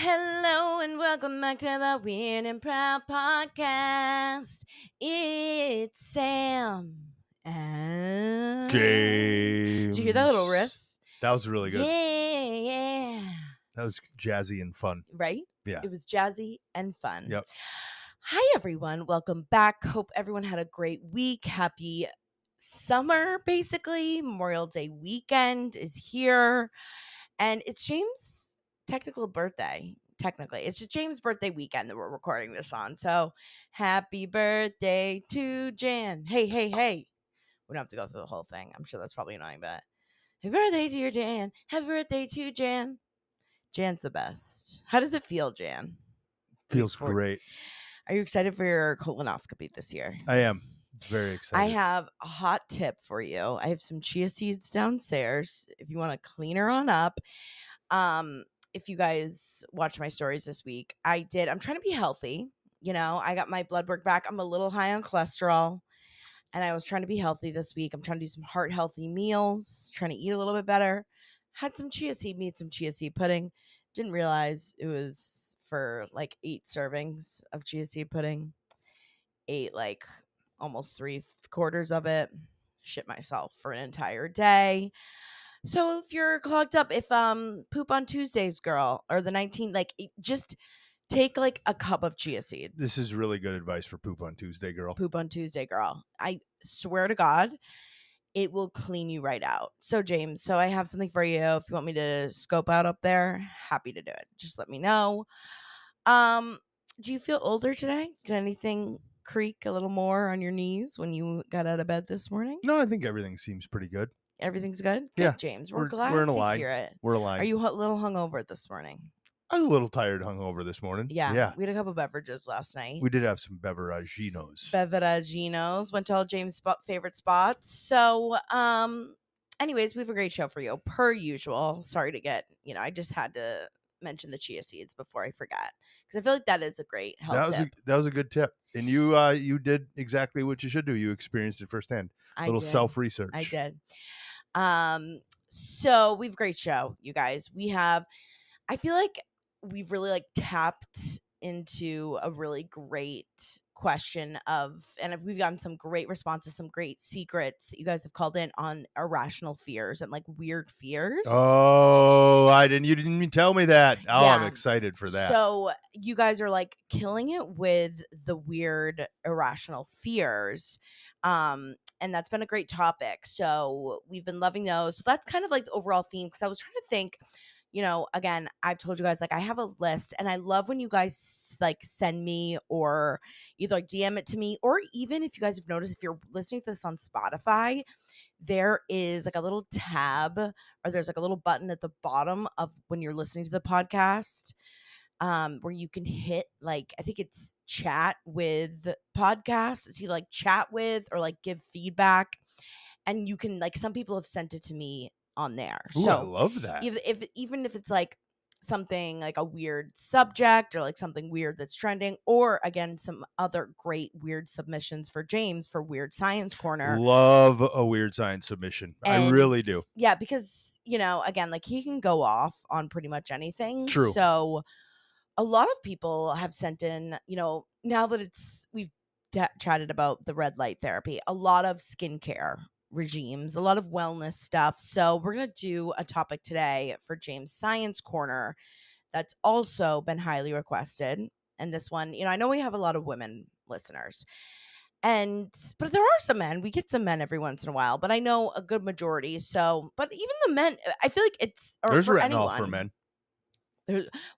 Hello and welcome back to the Weird and Proud podcast. It's Sam. And James. did you hear that little riff? That was really good. Yeah. That was jazzy and fun. Right? Yeah. It was jazzy and fun. Yep. Hi, everyone. Welcome back. Hope everyone had a great week. Happy summer, basically. Memorial Day weekend is here. And it's James' technical birthday. Technically, it's just James' birthday weekend that we're recording this on. So, happy birthday to Jan. Hey, hey, hey. We don't have to go through the whole thing. I'm sure that's probably annoying, but happy birthday to your Jan. Happy birthday to Jan. Jan's the best. How does it feel, Jan? Feels great. Are you excited for your colonoscopy this year? I am very excited. I have a hot tip for you. I have some chia seeds downstairs if you want to clean her on up. If you guys watch my stories this week, I'm trying to be healthy. You know, I got my blood work back. I'm a little high on cholesterol and I was trying to be healthy this week. I'm trying to do some heart healthy meals, trying to eat a little bit better. Had some chia seed, made some chia seed pudding. Didn't realize it was for like 8 servings of chia seed pudding. Ate like almost 3/4 of it. Shit myself for an entire day. So if you're clogged up, if poop on Tuesdays, girl, or the 19th, like just take like a cup of chia seeds. This is really good advice for poop on Tuesday, girl. Poop on Tuesday, girl. I swear to God, it will clean you right out. So James, I have something for you. If you want me to scope out up there, happy to do it. Just let me know. Do you feel older today? Did anything creak a little more on your knees when you got out of bed this morning? No, I think everything seems pretty good. Everything's good? Good, Yeah. James. We're We're glad in a to line. hear it. We're aligned. Are you a little hungover this morning? I was a little tired, hungover this morning. Yeah. We had a couple beverages last night. We did have some beveraginos. Went to all James' favorite spots. So, anyways, we have a great show for you, per usual. Sorry to get, I just had to mention the chia seeds before I forgot because I feel like that is a great health tip. That was a good tip, and you did exactly what you should do. You experienced it firsthand. Self research. I did. So we have a great show, you guys. I feel like we've really like tapped into a really great question and we've gotten some great responses, some great secrets that you guys have called in on irrational fears and like weird fears. Oh, you didn't even tell me that. Oh, yeah. I'm excited for that. So you guys are like killing it with the weird irrational fears. And that's been a great topic. So we've been loving those. So that's kind of like the overall theme because I was trying to think, again, I've told you guys, like, I have a list and I love when you guys like send me or either like DM it to me, or even if you guys have noticed, if you're listening to this on Spotify, there is like a little tab or there's like a little button at the bottom of when you're listening to the podcast where you can hit like, I think it's chat with podcasts. It's either like chat with or like give feedback. And you can like, some people have sent it to me on there. Ooh, so I love that. Even if it's like something like a weird subject or like something weird that's trending, or again, some other great weird submissions for James for Weird Science Corner. Love a weird science submission. I really do. Yeah, because, again, like he can go off on pretty much anything. True. So a lot of people have sent in, now that we've chatted about the red light therapy, a lot of skincare regimes, a lot of wellness stuff. So we're going to do a topic today for James Science Corner that's also been highly requested. And this one, I know we have a lot of women listeners. But there are some men. We get some men every once in a while, but I know a good majority. So, but even the men, I feel like there's for retinol anyone, for men.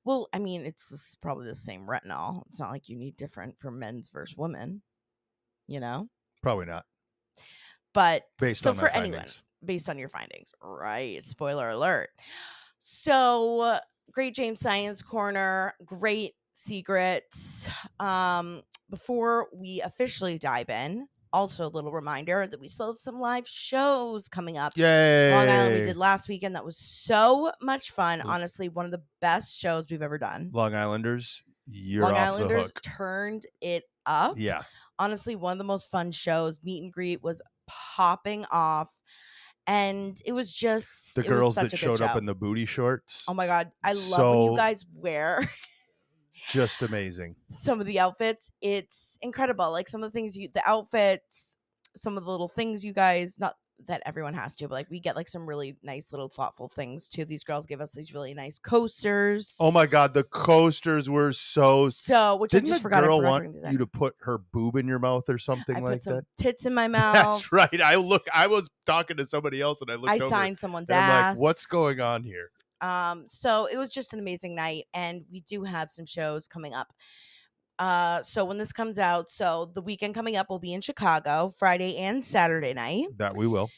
Well, I mean, it's probably the same retinol. It's not like you need different for men's versus women, Probably not. But based on anyone, based on your findings, right? Spoiler alert. So great James Science Corner, great secrets. Before we officially dive in, also a little reminder that we still have some live shows coming up. Yay! Long Island we did last weekend. That was so much fun. Honestly, one of the best shows we've ever done. Long Islanders, Long Islanders the hook. Turned it up. Yeah. Honestly, one of the most fun shows. Meet and greet was popping off. And it was The it was girls such that a good showed up show. in the booty shorts. Oh my God. I love when you So guys wear just amazing. some of the outfits. It's incredible. Like some of the things the outfits, some of the little things you guys, not that everyone has to, but like we get like some really nice little thoughtful things too. These girls give us these really nice coasters. Oh my God, the coasters were so. Which Didn't I the forgot to girl want bring you to put her boob in your mouth or something I put like some that? tits in my mouth. That's right. I was talking to somebody else and I looked I over signed someone's and I'm like, ass. what's going on here? So it was just an amazing night, and we do have some shows coming up. So when this comes out, so the weekend coming up will be in Chicago, Friday and Saturday night. That we will.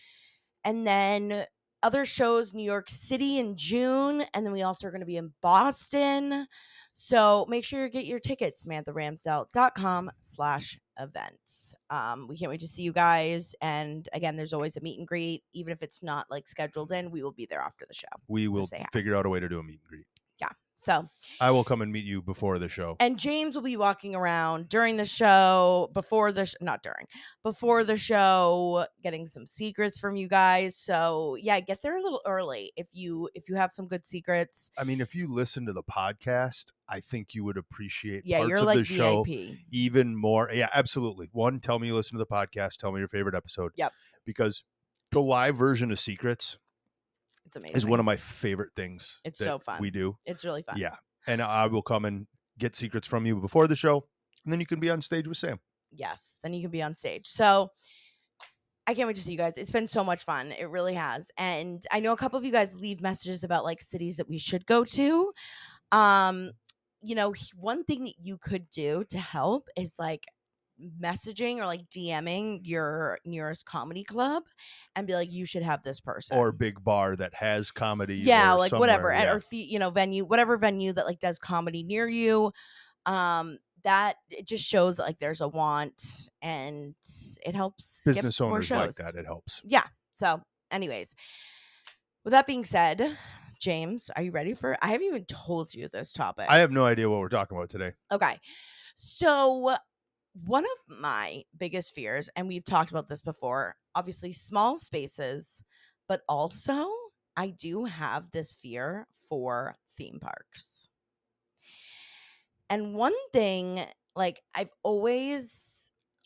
And then other shows, New York City in June, and then we also are going to be in Boston. So make sure you get your tickets, SamanthaRamsdale.com/events. We can't wait to see you guys. And again, there's always a meet and greet. Even if it's not like scheduled in, we will be there after the show. We will say hi. figure out a way to do a meet and greet. Yeah. So I will come and meet you before the show. and James will be walking around during the show, before the before the show, getting some secrets from you guys. So yeah, get there a little early if you have some good secrets. I mean, if you listen to the podcast, I think you would appreciate Yeah, parts you're of like the show VIP. even more. Yeah, absolutely. One, tell me you listen to the podcast. Tell me your favorite episode. Yep. Because the live version of Secrets, it's amazing, is one of my favorite things. It's so fun. We do. It's really fun. Yeah. And I will come and get secrets from you before the show, and then you can be on stage with Sam. Yes, then you can be on stage. So I can't wait to see you guys. It's been so much fun. It really has. And I know a couple of you guys leave messages about like cities that we should go to. One thing that you could do to help is like messaging or like DMing your nearest comedy club and be like, you should have this person or big bar that has comedy. Yeah, or like whatever, yeah. or venue, whatever venue that like does comedy near you. That it just shows that like there's a want and it helps business get more owners shows. like that. It helps. Yeah. So, anyways, with that being said, James, are you ready for? I haven't even told you this topic. I have no idea what we're talking about today. Okay, so one of my biggest fears, and we've talked about this before, obviously small spaces, but also I do have this fear for theme parks. And one thing, like I've always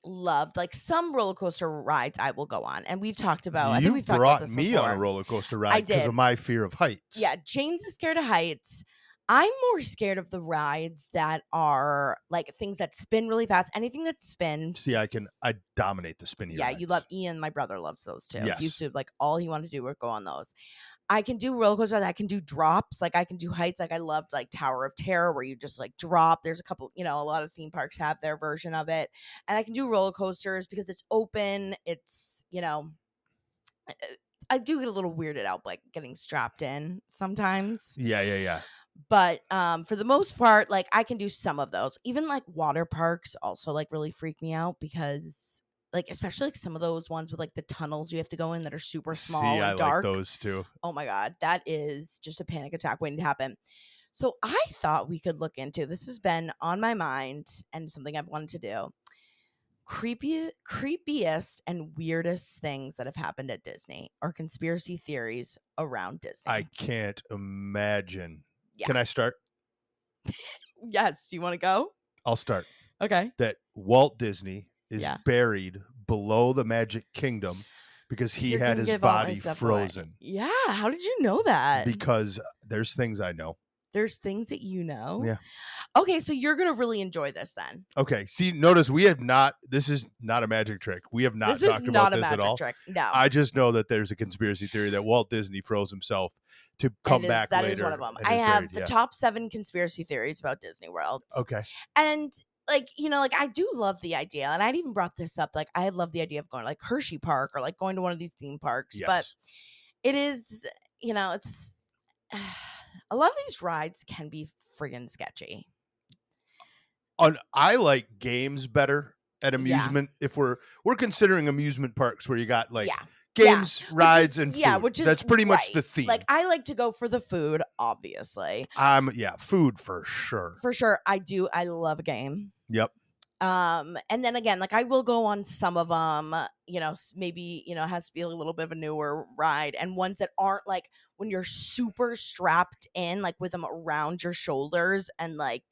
loved, like some roller coaster rides I will go on, and we've talked about. I think we've talked about this me before. on a roller coaster ride because of my fear of heights. Yeah, James is scared of heights. I'm more scared of the rides that are like things that spin really fast. Anything that spins. See, I dominate the spinny rides. You love Ian. My brother loves those too. Yes. He used to like all he wanted to do was go on those. I can do roller coasters. I can do drops. Like I can do heights. Like I loved like Tower of Terror where you just like drop. There's a couple, a lot of theme parks have their version of it. And I can do roller coasters because it's open. It's, I do get a little weirded out like getting strapped in sometimes. Yeah. But for the most part, like I can do some of those. Even like water parks also like really freak me out because like especially like some of those ones with like the tunnels you have to go in that are super small and dark. I like those too. Oh my God, that is just a panic attack waiting to happen. So I thought we could look into, this has been on my mind and something I've wanted to do. Creepiest and weirdest things that have happened at Disney or conspiracy theories around Disney. I can't imagine. Yeah. Can I start? Yes. Do you want to go? I'll start. Okay. That Walt Disney is buried below the Magic Kingdom because he had his body frozen. Away. Yeah. How did you know that? Because there's things I know. There's things that you know? Yeah. Okay, so you're going to really enjoy this then. Okay. See, notice we have not, this is not a magic trick. We have not talked about this at all. Trick. No. I just know that there's a conspiracy theory that Walt Disney froze himself to come back later. That is one of them. I have the top 7 conspiracy theories about Disney World. Okay. And like, I do love the idea. And I'd even brought this up. Like, I love the idea of going to like Hershey Park or like going to one of these theme parks. Yes. But it is, it's a lot of these rides can be friggin' sketchy. I like games better at amusement. If we're considering amusement parks where you got like games, rides, and food. Which is that's pretty much the theme. Like I like to go for the food, obviously. Food for sure. For sure, I do. I love a game. Yep. And then again, like I will go on some of them, maybe, it has to be a little bit of a newer ride, and ones that aren't like when you're super strapped in, like with them around your shoulders, and like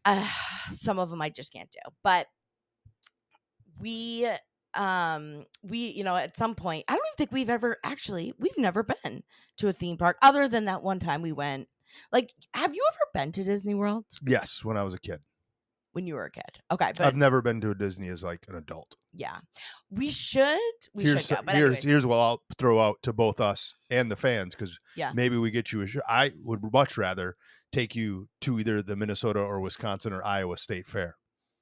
uh, some of them I just can't do. But we at some point, I don't even think we've never been to a theme park other than that one time we went. Like, have you ever been to Disney World? Yes, when I was a kid. When you were a kid. Okay, I've but never been to a Disney as like an adult. yeah. We should go. But anyways, Here's what I'll throw out to both us and the fans, because yeah. maybe we get you I would much rather take you to either the Minnesota or Wisconsin or Iowa State Fair.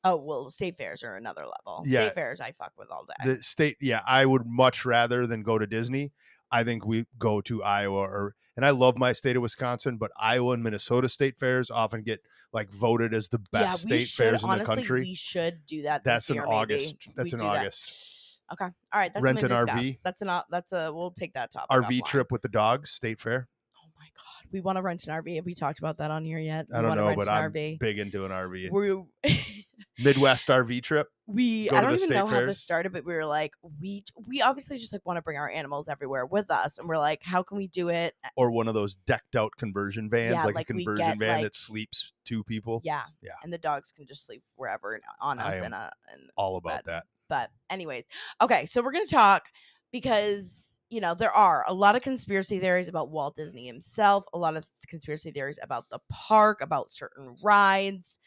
Oh, well, state fairs are another level. Yeah. State fairs I fuck with all day. The state, I would much rather than go to Disney. I think we go to Iowa, and I love my state of Wisconsin, but Iowa and Minnesota state fairs often get like voted as the best state fairs in the country. We should do that. That's this year, in August. Maybe. That's in August. Okay. All right. That's Rent something an to discuss. RV. We'll take that topic. RV offline. trip with the dogs, state fair. Oh my God. We want to rent an RV. Have we talked about that on here yet? I don't know, but I'm big into an RV. Midwest RV trip. I don't even know how this started, but we were like, we obviously just like want to bring our animals everywhere with us, and we're like, how can we do it? Or one of those decked out conversion vans, like a conversion van that sleeps two people. Yeah, and the dogs can just sleep wherever on us. And all about that. But anyways, okay, so we're gonna talk because there are a lot of conspiracy theories about Walt Disney himself, a lot of conspiracy theories about the park, about certain rides.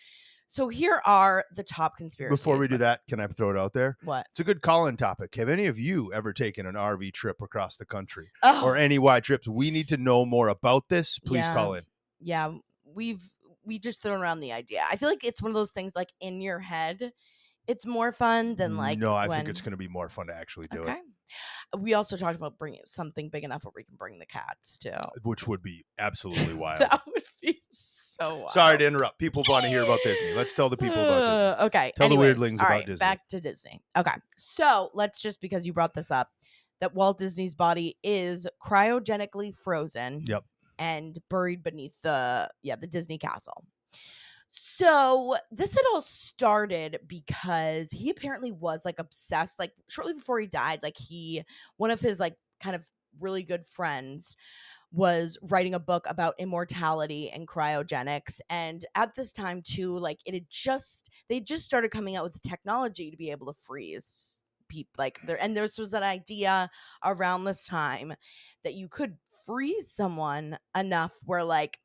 So here are the top conspiracies. Before we do that, can I throw it out there? What? It's a good call-in topic. Have any of you ever taken an RV trip across the country or any wide trips? We need to know more about this. Please call in. Yeah, we just thrown around the idea. I feel like it's one of those things like in your head. It's more fun than like. No, I think it's going to be more fun to actually do it. We also talked about bringing something big enough where we can bring the cats too, which would be absolutely wild. That would be so wild. Sorry to interrupt. People want to hear about Disney. Let's tell the people about Disney. Okay. Tell the weirdlings about Disney. Back to Disney. Okay. So let's just, because you brought this up, that Walt Disney's body is cryogenically frozen. Yep. And buried beneath the Disney castle. So this had all started because he apparently was like obsessed, like shortly before he died, like one of his like kind of really good friends was writing a book about immortality and cryogenics. And at this time too, like they just started coming out with technology to be able to freeze people and this was an idea around this time that you could freeze someone enough where like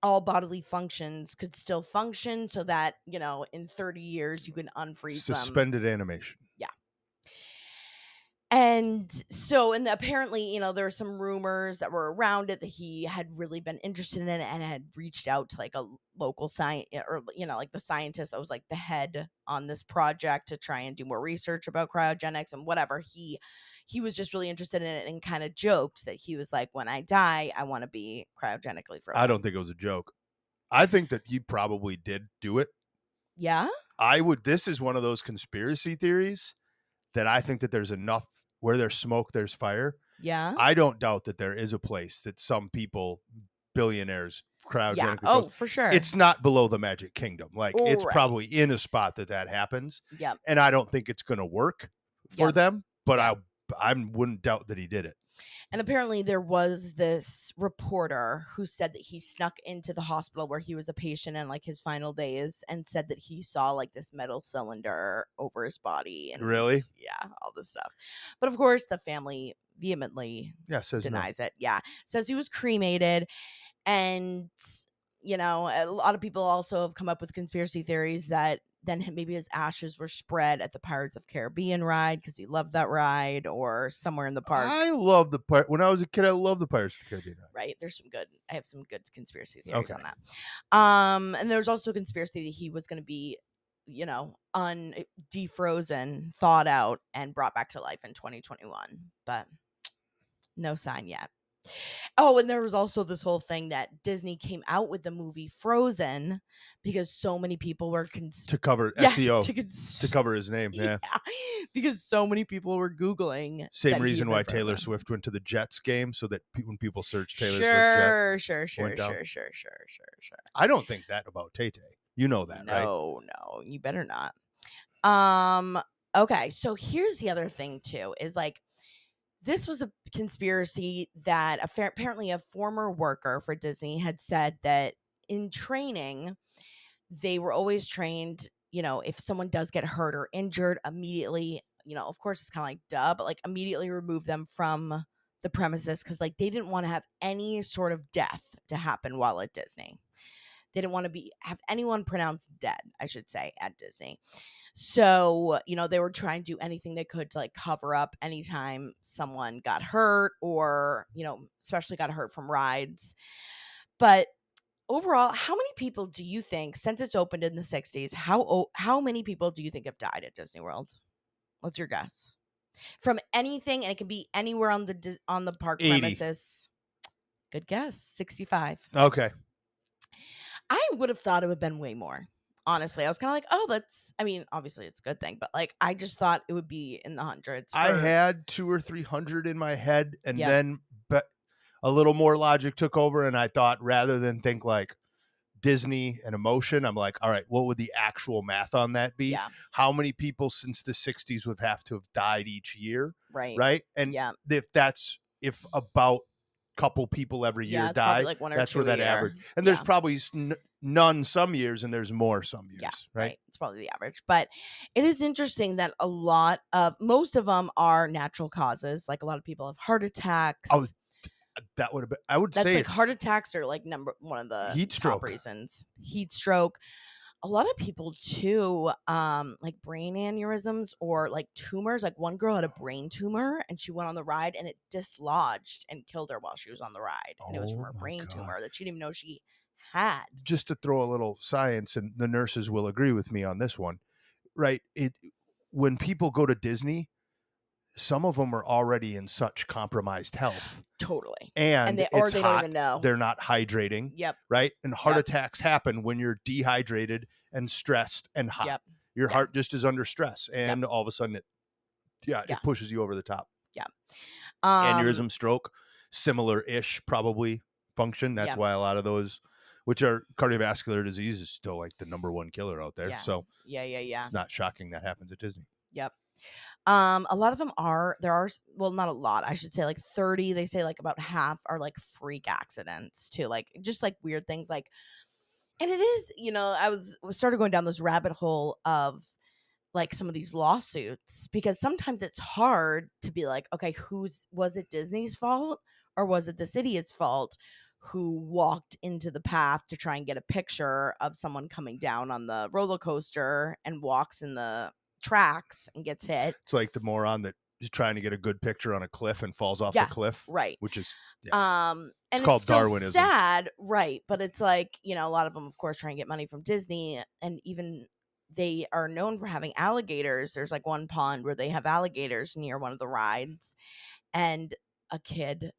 all bodily functions could still function, so that in 30 years you can unfreeze them. Suspended animation. Yeah. And so, apparently, there were some rumors that were around it that he had really been interested in it and had reached out to like a local science, or like the scientist that was like the head on this project to try and do more research about cryogenics and whatever. He was just really interested in it and kind of joked that he was like, when I die, I want to be cryogenically frozen. I don't think it was a joke. I think that he probably did do it. Yeah? This is one of those conspiracy theories that I think that there's enough where there's smoke, there's fire. Yeah. I don't doubt that there is a place that some people, billionaires, cryogenically. Yeah. Oh, for sure. It's not below the Magic Kingdom. Like it's probably in a spot that happens. Yep. And I don't think it's going to work for them, but I wouldn't doubt that he did it. And apparently there was this reporter who said that he snuck into the hospital where he was a patient in like his final days and said that he saw like this metal cylinder over his body. And really? Yeah, all this stuff. But of course the family vehemently denies it. Yeah. Says he was cremated. And, a lot of people also have come up with conspiracy theories that then maybe his ashes were spread at the Pirates of Caribbean ride because he loved that ride, or somewhere in the park. I love the part. When I was a kid, I loved the Pirates of the Caribbean ride. Right. I have some good conspiracy theories on that. And there's also a conspiracy that he was going to be, defrozen, thawed out, and brought back to life in 2021. But no sign yet. Oh, and there was also this whole thing that Disney came out with the movie Frozen because so many people were To cover yeah, SEO, to cover his name. yeah, Yeah. because so many people were Googling Same that he had reason been why Taylor frozen. Swift went to the Jets game, so that when people search Taylor Swift Jet, Sure, sure, went sure, down. sure, sure, sure, sure, sure. I don't think that about Tay Tay. You know that, right? No, no, you better not. Um, okay, so here's the other thing too, is like this was a conspiracy that apparently a former worker for Disney had said that in training, they were always trained, if someone does get hurt or injured, immediately, of course it's kind of like duh, but like immediately remove them from the premises because like they didn't want to have any sort of death to happen while at Disney. They didn't want to have anyone pronounced dead, I should say, at Disney. So, they were trying to do anything they could to like cover up anytime someone got hurt or, especially got hurt from rides. But overall, how many people do you think, since it's opened in the 60s, how many people do you think have died at Disney World? What's your guess? From anything, and it can be anywhere on the park 80. premises. Good guess, 65. Okay. I would have thought it would have been way more. Honestly, I was kind of like, oh, I mean, obviously it's a good thing, but like, I just thought it would be in the hundreds I for, had 2 or 300 in my head, and yep, then but a little more logic took over, and I thought rather than think like Disney and emotion, I'm like, all right, what would the actual math on that be? yeah, How many people since the 60s would have to have died each year, right, right? And yeah, if about couple people every year yeah, it's probably die, like one or that's where two a that average. year, And there's yeah, probably none some years, and there's more some yeah, years, right? right. It's probably the average, but it is interesting that most of them are natural causes. Like a lot of people have heart Oh, attacks. that would have been. I would That's say like it's heart attacks are like number one of the heat top stroke. reasons. Heat stroke. A lot of people too, like brain aneurysms or like tumors. Like one girl had a brain tumor and she went on the ride and it dislodged and killed her while she was on the ride. And it was from Oh her my brain god. tumor that she didn't even know she had. Just to throw a little science, and the nurses will agree with me on this one, right? It When people go to Disney, some of them are already in such compromised health, Totally. And and it's they don't even hot. know. They're not hydrating, Yep. right? And heart Yep. attacks happen when you're dehydrated and stressed and hot. Yep. Your Yeah. heart just is under stress, Yep. and all of a sudden, Yeah. it pushes you over the top. Yeah. Um, Aneurysm, stroke, similar ish, probably function. That's yeah. why a lot of those, which are cardiovascular disease, is still like the number one killer out there. Yeah. So Yeah. Yeah. Yeah. it's not shocking that happens at Disney. Yep. A lot of them well, not a lot. I should say like 30. They say like about half are like freak accidents too. Like just like weird things like, and it is, was started going down this rabbit hole of like some of these lawsuits because sometimes it's hard to be like, okay, was it Disney's fault or was it this idiot's fault who walked into the path to try and get a picture of someone coming down on the roller coaster and walks in the tracks and gets hit. It's like the moron that is trying to get a good picture on a cliff and falls off the Yeah, cliff, right. which is, yeah, it's And it's called still Darwinism. sad, right? But it's like, a lot of them, of course, try and get money from Disney, and even they are known for having alligators. There's like one pond where they have alligators near one of the rides, and a kid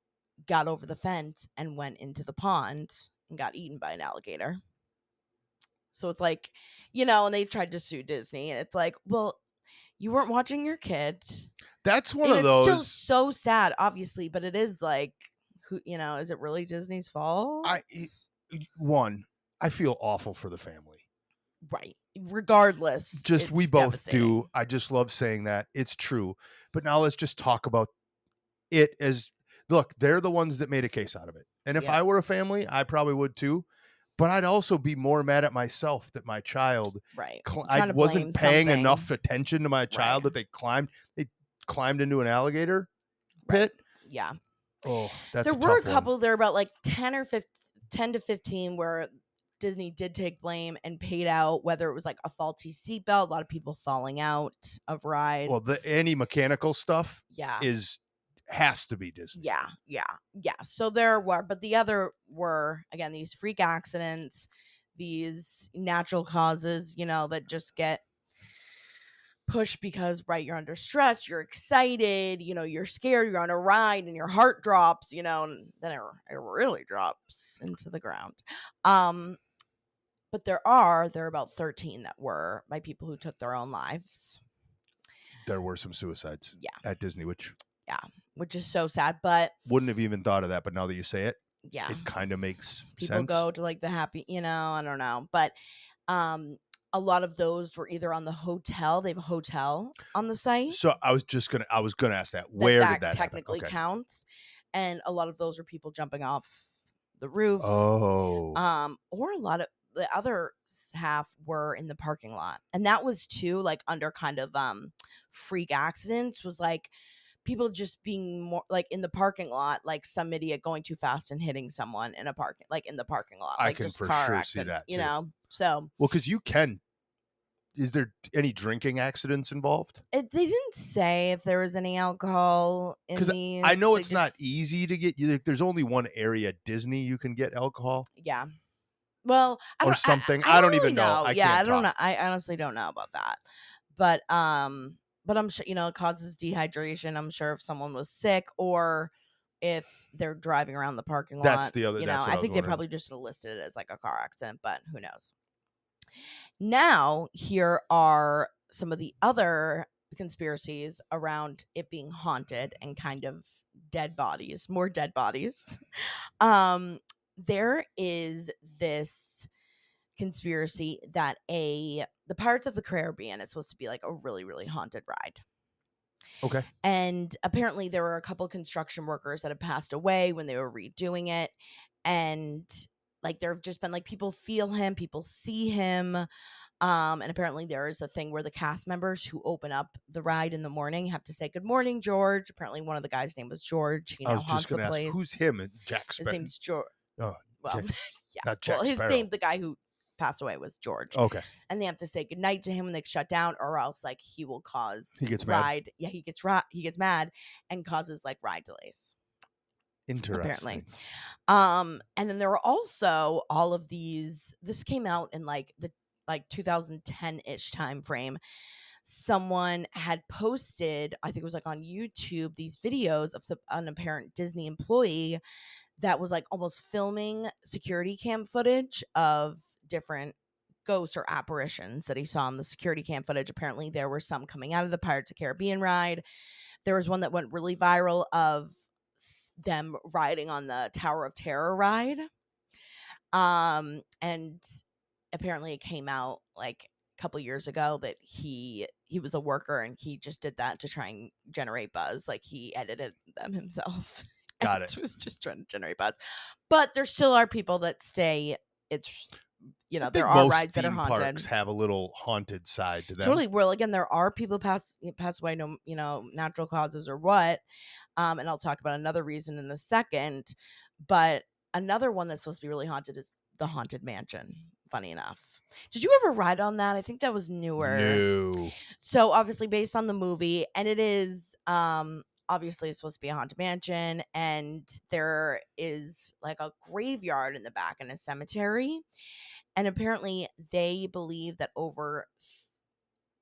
got over the fence and went into the pond and got eaten by an alligator. So it's like, and they tried to sue Disney, and it's like, well, you weren't watching your kid. That's one And of it's still those. so sad, obviously, but it is like, who, is it really Disney's fault? I feel awful for the family. Right. Regardless, Just we it's both devastating. do. I just love saying that. It's true. But now let's just talk about it as, look, they're the ones that made a case out of it. And if Yep. I were a family, I probably would too. But I'd also be more mad at myself that my child, Right. I Trying to blame wasn't paying something. enough attention to my child, Right. that they climbed into an alligator Right. pit. Yeah. Oh, that's There a were a tough one. couple, there were about like 10 to 15 where Disney did take blame and paid out, whether it was like a faulty seatbelt, a lot of people falling out of rides. Well, any mechanical stuff yeah. has to be Disney. Yeah. Yeah. Yeah. So there were, but the other were, again, these freak accidents, these natural causes, that just get push because, right, you're under stress, you're excited, you're scared, you're on a ride and your heart drops, and then it really drops into the ground. But there are about 13 that were by people who took their own lives. There were some suicides at Disney, which is so sad, but wouldn't have even thought of that. But now that you say it, yeah, it kind of makes people sense. go to like the happy, I don't know, but a lot of those were either on the hotel. They have a hotel on the site. So I was gonna ask that. Where did that technically happen? Okay. counts, and a lot of those are people jumping off the roof. Oh, Or a lot of the other half were in the parking lot, and that was too like under kind of freak accidents. Was like people just being more like in the parking lot, like some idiot going too fast and hitting someone in in the parking lot, I like can just for car sure see accidents, that too. So Well, because you can. Is there any drinking accidents involved? they didn't say if there was any alcohol in Because these. I know They it's not just, easy to get. There's only one area at Disney you can get alcohol yeah. Well, or something. I I don't don't really even know. know. I Yeah, I can't don't talk. know. I honestly don't know about that. But I'm sure it causes dehydration. I'm sure if someone was sick or if they're driving around the parking That's lot, the other. That's what I I was think they wondering. probably just listed it as like a car accident, but who knows. Now, here are some of the other conspiracies around it being haunted and kind of dead bodies, more dead bodies. There is this conspiracy that the Pirates of the Caribbean is supposed to be like a really, really haunted ride. Okay. And apparently there were a couple construction workers that had passed away when they were redoing it. And like there have just been like people feel him, people see him. And apparently there is a thing where the cast members who open up the ride in the morning have to say good morning, George. Apparently one of the guys' name was George. He I now was just haunts the gonna ask who's place. him and Jack His Sparrow. name's George. Oh, Well, yeah. not Well, Jack his Sparrow. name, the guy who passed away, was George. Okay. And they have to say goodnight to him when they shut down, or else like he will cause He gets mad. ride. Yeah, he gets mad and causes like ride delays. Interesting. Apparently. And then there were also all of these. This came out in like the 2010-ish time frame. Someone had posted, I think it was like on YouTube, these videos of an apparent Disney employee that was like almost filming security cam footage of different ghosts or apparitions that he saw in the security cam footage. Apparently there were some coming out of the Pirates of the Caribbean ride. There was one that went really viral of them riding on the Tower of Terror ride. And apparently it came out like a couple years ago that he was a worker and he just did that to try and generate buzz. Like he edited them himself. Got it. Was just trying to generate buzz. But there still are people that say it's there are rides that are haunted. Parks have a little haunted side to them. Totally. Well, again, there are people pass away, no, natural causes or what. And I'll talk about another reason in a second. But another one that's supposed to be really haunted is the Haunted Mansion. Funny enough. Did you ever ride on that? I think that was newer. No. So obviously based on the movie, and it is obviously it's supposed to be a haunted mansion, and there is like a graveyard in the back in a cemetery. And apparently they believe that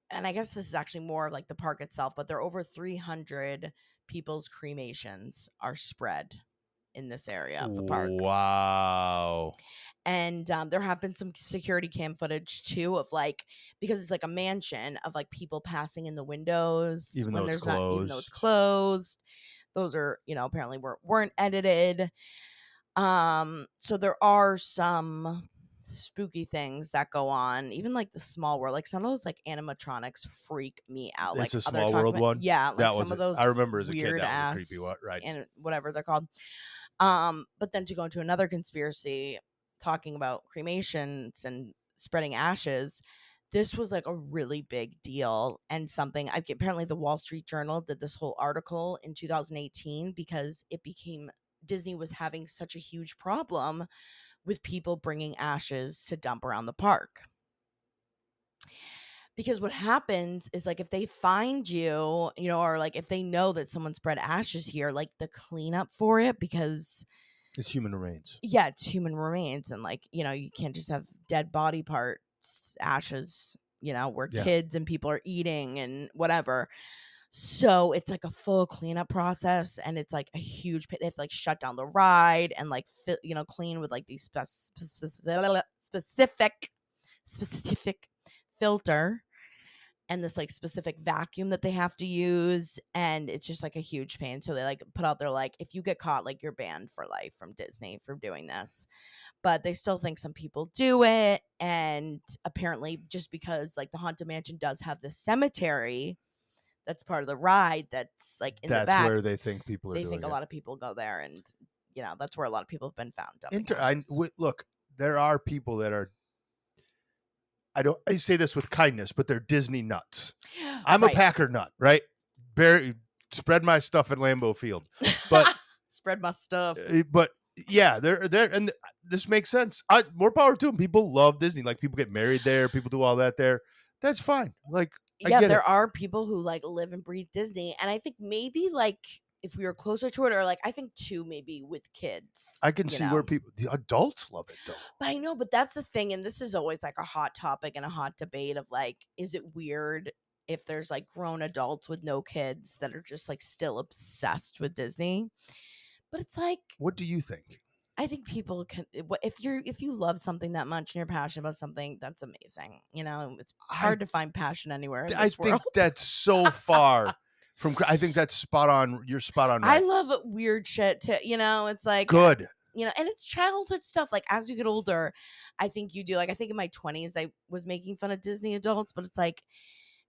and I guess this is actually more like the park itself, but there are over 300 people's cremations are spread in this area of the park. Wow. And there have been some security cam footage too of like, because it's like a mansion, of like people passing in the windows Even when though it's even though it's closed. Those are, apparently weren't edited. So there are some spooky things that go on, even like the Small World. Like some of those like animatronics freak me out. It's Like a Small World one. yeah, like That some was of those. I remember as a kid weird that was a ass creepy one, right? And whatever they're called. But then to go into another conspiracy talking about cremations and spreading ashes, this was like a really big deal, and something apparently the Wall Street Journal did this whole article in 2018 because Disney was having such a huge problem with people bringing ashes to dump around the park. Because what happens is like if they find you, or like if they know that someone spread ashes here, like the cleanup for it, because it's human remains. Yeah, it's human remains, and like, you can't just have dead body parts, ashes, where Yeah. kids and people are eating and whatever. So it's like a full cleanup process, and it's like a huge they have to like shut down the ride and like clean with like these specific filter and this like specific vacuum that they have to use, and it's just like a huge pain. So they like put out there like, if you get caught, like you're banned for life from Disney for doing this. But they still think some people do it, and apparently just because like the Haunted Mansion does have this cemetery that's part of the ride that's like in the That's back, where they think people are they think doing a it. lot of people go there, and that's where a lot of people have been found dumping ashes. Look, there are people that are. I say this with kindness, but they're Disney nuts. I'm a Right. Packer nut, right? Spread my stuff at Lambeau Field, but Spread my stuff. but yeah, they're and this makes sense. More power to them. People love Disney. Like people get married there. People do all that there. That's fine. Like I Yeah, get there it. are people who like live and breathe Disney, and I think maybe like if we were closer to it, or like I think too, maybe with kids, I can see where the adults love it though. But I know, but that's the thing, and this is always like a hot topic and a hot debate of like, is it weird if there's like grown adults with no kids that are just like still obsessed with Disney? But it's like, What do you think? I think people can, if you love something that much and you're passionate about something, that's amazing. It's I hard to find passion anywhere in I this world. think that's so far from. I think that's spot on. You're spot on. I Right. love weird shit too. It's like, Good. and it's childhood stuff. Like as you get older, I think you do. Like I think in my 20s, I was making fun of Disney adults, but it's like,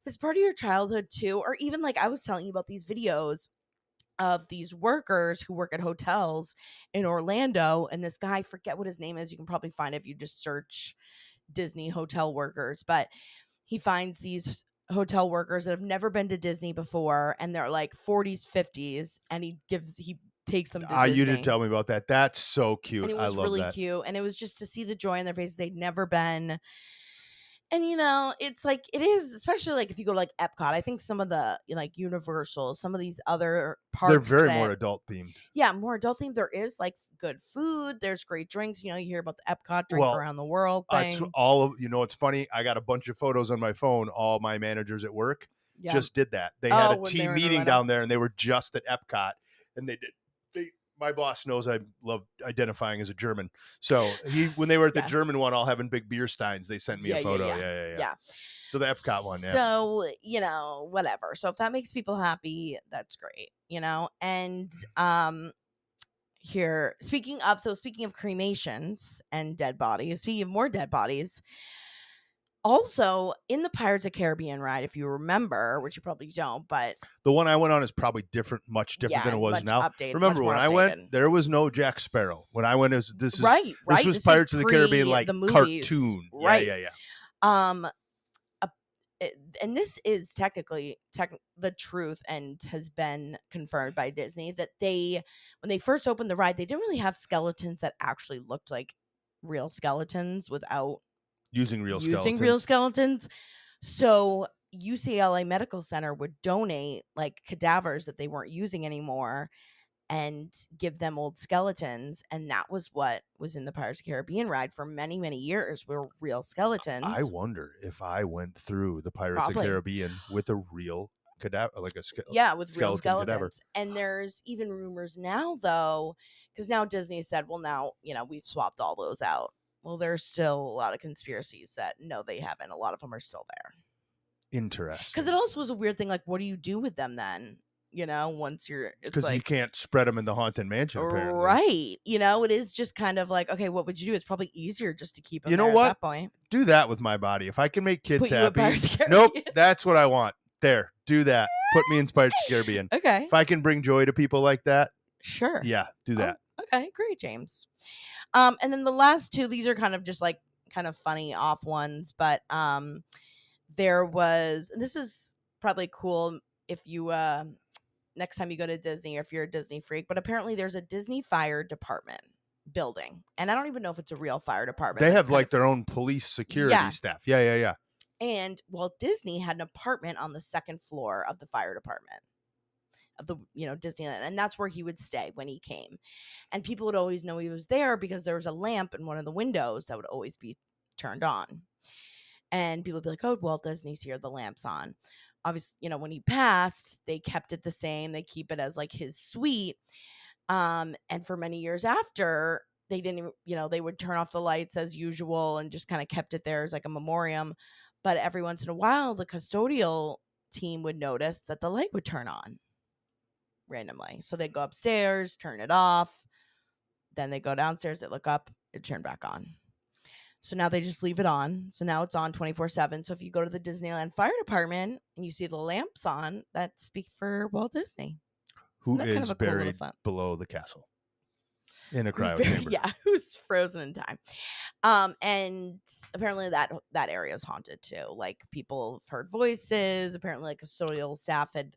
if it's part of your childhood too, or even like I was telling you about these videos of these workers who work at hotels in Orlando, and this guy, forget what his name is. You can probably find it if you just search Disney hotel workers, but he finds these hotel workers that have never been to Disney before, and they're like 40s, 50s, and he takes them to You didn't Disney. tell me about that. That's so And cute. it I was love really that. cute, and it was just to see the joy in their faces. They'd never been. And it's like it is, especially like if you go to like Epcot. I think some of the like Universal, some of these other They're parks very more that, adult themed. yeah, more adult themed. There is like good food. There's great drinks. You hear about the Epcot drink Well, around the world it's thing. all of it's funny. I got a bunch of photos on my phone. All my managers at work Yeah. just did that. They had a When they team were in meeting Orlando. down there, and they were just at Epcot, and my boss knows I love identifying as a German. So when they were at the Yes. German one, all having big beer steins, they sent me a photo. Yeah. So the Epcot one, yeah. So, whatever. So if that makes people happy, that's great, And here, speaking of cremations and dead bodies, speaking of more dead bodies, also in the Pirates of the Caribbean ride, if you remember, which you probably don't, but the one I went on is probably much different than it was now. Updated, Remember when I went, there was no Jack Sparrow. When I went, this was Pirates of the Caribbean, like the movies, cartoon. right? Yeah. And this is technically the truth, and has been confirmed by Disney that when they first opened the ride, they didn't really have skeletons that actually looked like real skeletons without using real skeletons. So UCLA Medical Center would donate like cadavers that they weren't using anymore and give them old skeletons, and that was what was in the Pirates of the Caribbean ride for many, many years, were real skeletons. I wonder if I went through the Pirates of the Caribbean with a real cadaver, like with real skeletons. Cadaver. And there's even rumors now, though, because now Disney said, well, now we've swapped all those out. Well, there's still a lot of conspiracies that no, they haven't. A lot of them are still there. Interesting. Because it also was a weird thing. Like, what do you do with them then? Once because like, you can't spread them in the Haunted Mansion, apparently. Right. It is just kind of like, okay, what would you do? It's probably easier just to keep them there at that point. Do that with my body. If I can make kids happy. Nope. That's what I want. There. Do that. Put me in Pirates of the Caribbean. Okay. If I can bring joy to people like that. Sure. Yeah, do that. Okay, great, James. And then the last two, these are kind of just like kind of funny off ones, but there was, and this is probably cool if you next time you go to Disney, or if you're a Disney freak, but apparently there's a Disney fire department building, and I don't even know if it's a real fire department. They have like their own police security staff. Yeah. And Walt Disney had an apartment on the second floor of the fire department of the Disneyland, and that's where he would stay when he came, and people would always know he was there because there was a lamp in one of the windows that would always be turned on. And people would be like, "Oh, Walt Disney's here, the lamp's on." Obviously, when he passed, they kept it the same. They keep it as like his suite. And for many years after, they didn't even, they would turn off the lights as usual and just kind of kept it there as like a memoriam. But every once in a while, the custodial team would notice that the light would turn on randomly. So they'd go upstairs, turn it off. Then they go downstairs, they look up, it turned back on. So now they just leave it on. So now it's on 24/7. So if you go to the Disneyland Fire Department and you see the lamps on, that speak for Walt Disney. Who Isn't that kind of is a cool little buried fun? below the castle in a Who's cryo very, chamber. yeah, who's frozen in time. And apparently that area is haunted too. Like people have heard voices. Apparently, like custodial staff had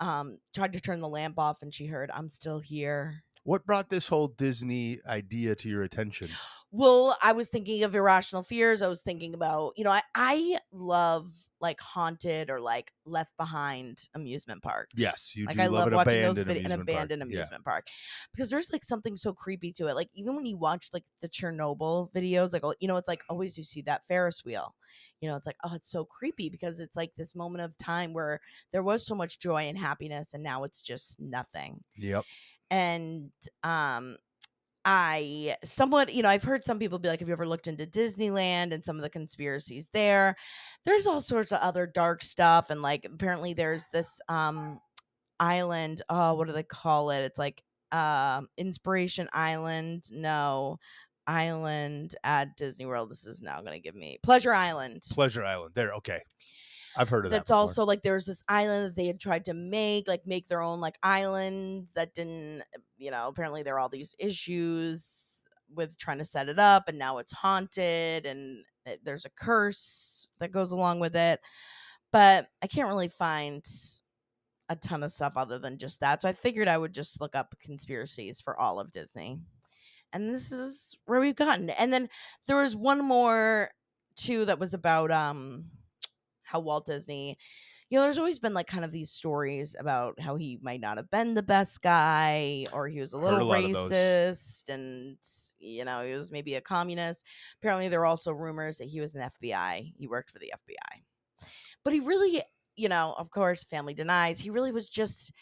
tried to turn the lamp off, and she heard, "I'm still here." What brought this whole Disney idea to your attention? Well, I was thinking of Irrational Fears. I was thinking about, I love like haunted or like left behind amusement parks. Yes, you Like do I love love an watching those abandoned an amusement park. abandoned Yeah. amusement park because there's like something so creepy to it. Like even when you watch like the Chernobyl videos, like it's like always you see that Ferris wheel. It's like, oh, it's so creepy because it's like this moment of time where there was so much joy and happiness and now it's just nothing. Yep. And I somewhat, I've heard some people be like, have you ever looked into Disneyland and some of the conspiracies there? There's all sorts of other dark stuff. And like, apparently there's this island. Oh, what do they call it? It's like Inspiration Island. No, island at Disney World. This is now going to give me Pleasure Island. Pleasure Island. There. Okay. I've heard of that That's before. also like there's this island that they had tried to make their own like island that didn't, apparently there are all these issues with trying to set it up and now it's haunted and there's a curse that goes along with it. But I can't really find a ton of stuff other than just that. So I figured I would just look up conspiracies for all of Disney. And this is where we've gotten. And then there was one more too that was about how Walt Disney, there's always been like kind of these stories about how he might not have been the best guy or he was a Heard little a lot of those. racist and, he was maybe a communist. Apparently, there were also rumors that he was an FBI. He worked for the FBI. But he really, of course, family denies. He really was just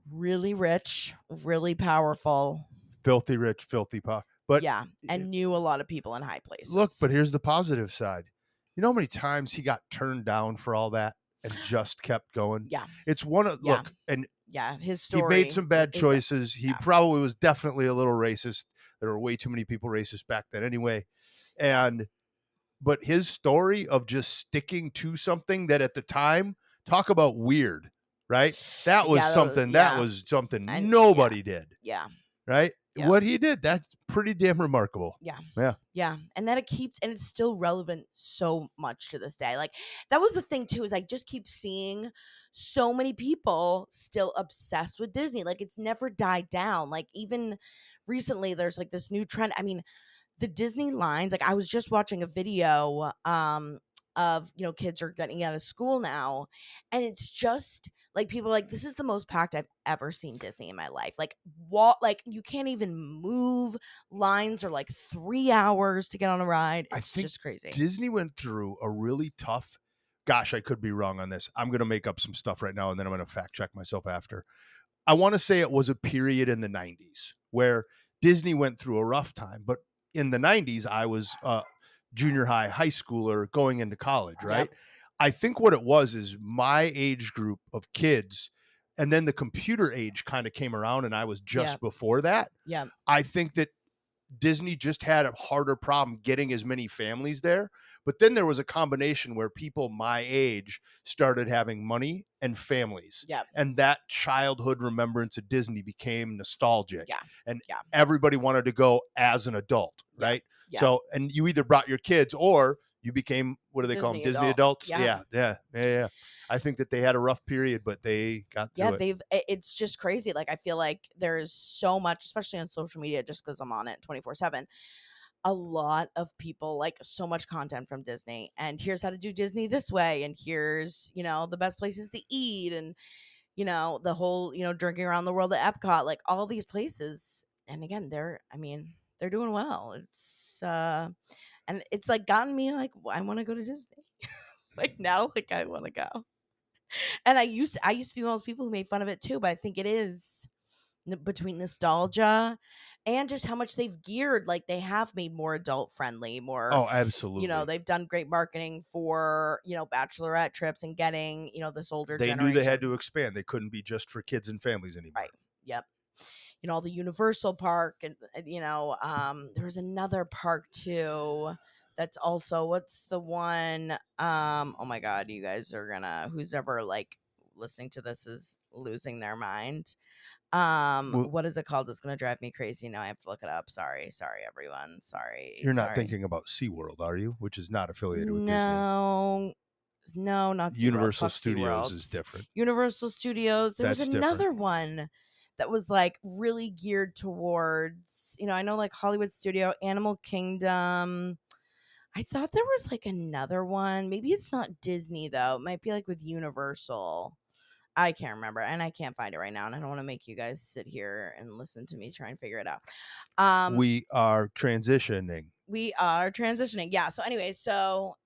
really rich, really powerful. Filthy rich, filthy poor. But yeah, and knew a lot of people in high places. look, but here's the positive side. You know how many times he got turned down for all that and just kept going? Yeah. It's one of Yeah. look, and yeah, his story. he made some bad choices. He yeah. probably was definitely a little racist. There were way too many people racist back then anyway. But his story of just sticking to something that at the time, talk about weird, right? That was something nobody did. Yeah. Right? Yeah. What he did, that's pretty damn remarkable. Yeah. Yeah. Yeah. And that it's still relevant so much to this day. Like that was the thing too, is I just keep seeing so many people still obsessed with Disney. Like it's never died down. Like even recently there's like this new trend. I mean, the Disney lines, like I was just watching a video of, kids are getting out of school now. And it's just like people are like, this is the most packed I've ever seen Disney in my life. Like like you can't even move. Lines are like 3 hours to get on a ride. It's just crazy. Disney went through a really tough, gosh, I could be wrong on this. I'm going to make up some stuff right now and then I'm going to fact check myself after. I want to say it was a period in the 90s where Disney went through a rough time, but in the 90s, I was junior high schooler going into college, right? Yep. I think what it was is my age group of kids, and then the computer age kind of came around and I was just before that. Yeah. I think that Disney just had a harder problem getting as many families there. But then there was a combination where people my age started having money and families. Yeah. And that childhood remembrance of Disney became nostalgic. Yeah. And everybody wanted to go as an adult, right? Yeah. So, and you either brought your kids or you became, what do they call them? Disney adults? Yeah. I think that they had a rough period, but they got through it. It's just crazy. Like, I feel like there's so much, especially on social media, just because I'm on it 24/7. A lot of people, like so much content from Disney, and here's how to do Disney this way, and here's, the best places to eat, and, the whole, drinking around the world at Epcot, like all these places. And again, they're doing well. It's, And it's like gotten me like, I want to go to Disney. Like now, like I want to go. And I used to be one of those people who made fun of it too, but I think it is between nostalgia and just how much they've geared, like they have made more adult friendly, more, Oh, absolutely. they've done great marketing for, bachelorette trips and getting, this older They knew they had generation. to expand. They couldn't be just for kids and families Right. anymore. Yep. All the Universal Park and there was another park too that's also, what's the one, oh my god, you guys are gonna, who's ever like listening to this is losing their mind. Well, What is it called? It's gonna drive me crazy now. I have to look it up. Sorry everyone. you're not Sorry. thinking about SeaWorld, are you? Which is not affiliated with Disney. No, no, not SeaWorld. Universal Fuck Studios SeaWorld. is different. Universal Studios. There was That's different. another one that was like really geared towards, I know like Hollywood Studio, Animal Kingdom. I thought there was like another one. Maybe it's not Disney though. It might be like with Universal. I can't remember and I can't find it right now. And I don't want to make you guys sit here and listen to me try and figure it out. We are transitioning. We are transitioning. Yeah. So anyway, so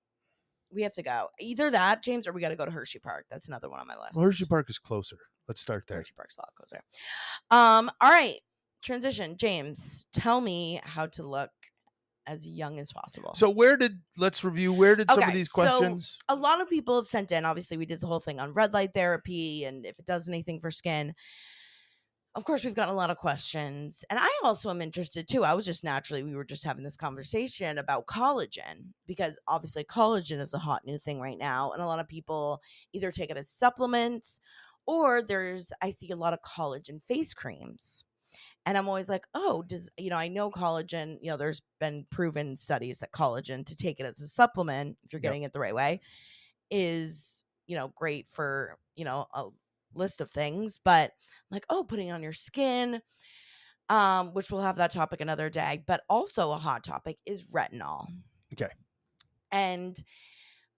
we have to go. Either that, James, or we got to go to Hershey Park. That's another one on my list. Well, Hershey Park is closer. Let's start there. Hershey Park's a lot closer. All right. Transition. James, tell me how to look as young as possible. So let's review, where did some of these questions? So a lot of people have sent in, obviously we did the whole thing on red light therapy and if it does anything for skin. Of course, we've gotten a lot of questions. And I also am interested too. We were just having this conversation about collagen because obviously collagen is a hot new thing right now. And a lot of people either take it as supplements or I see a lot of collagen face creams. And I'm always like, oh, I know collagen, there's been proven studies that collagen, to take it as a supplement, if you're Yep. getting it the right way, is, great for, a list of things. But I'm like, oh, putting it on your skin, which we'll have that topic another day. But also a hot topic is retinol. Okay. And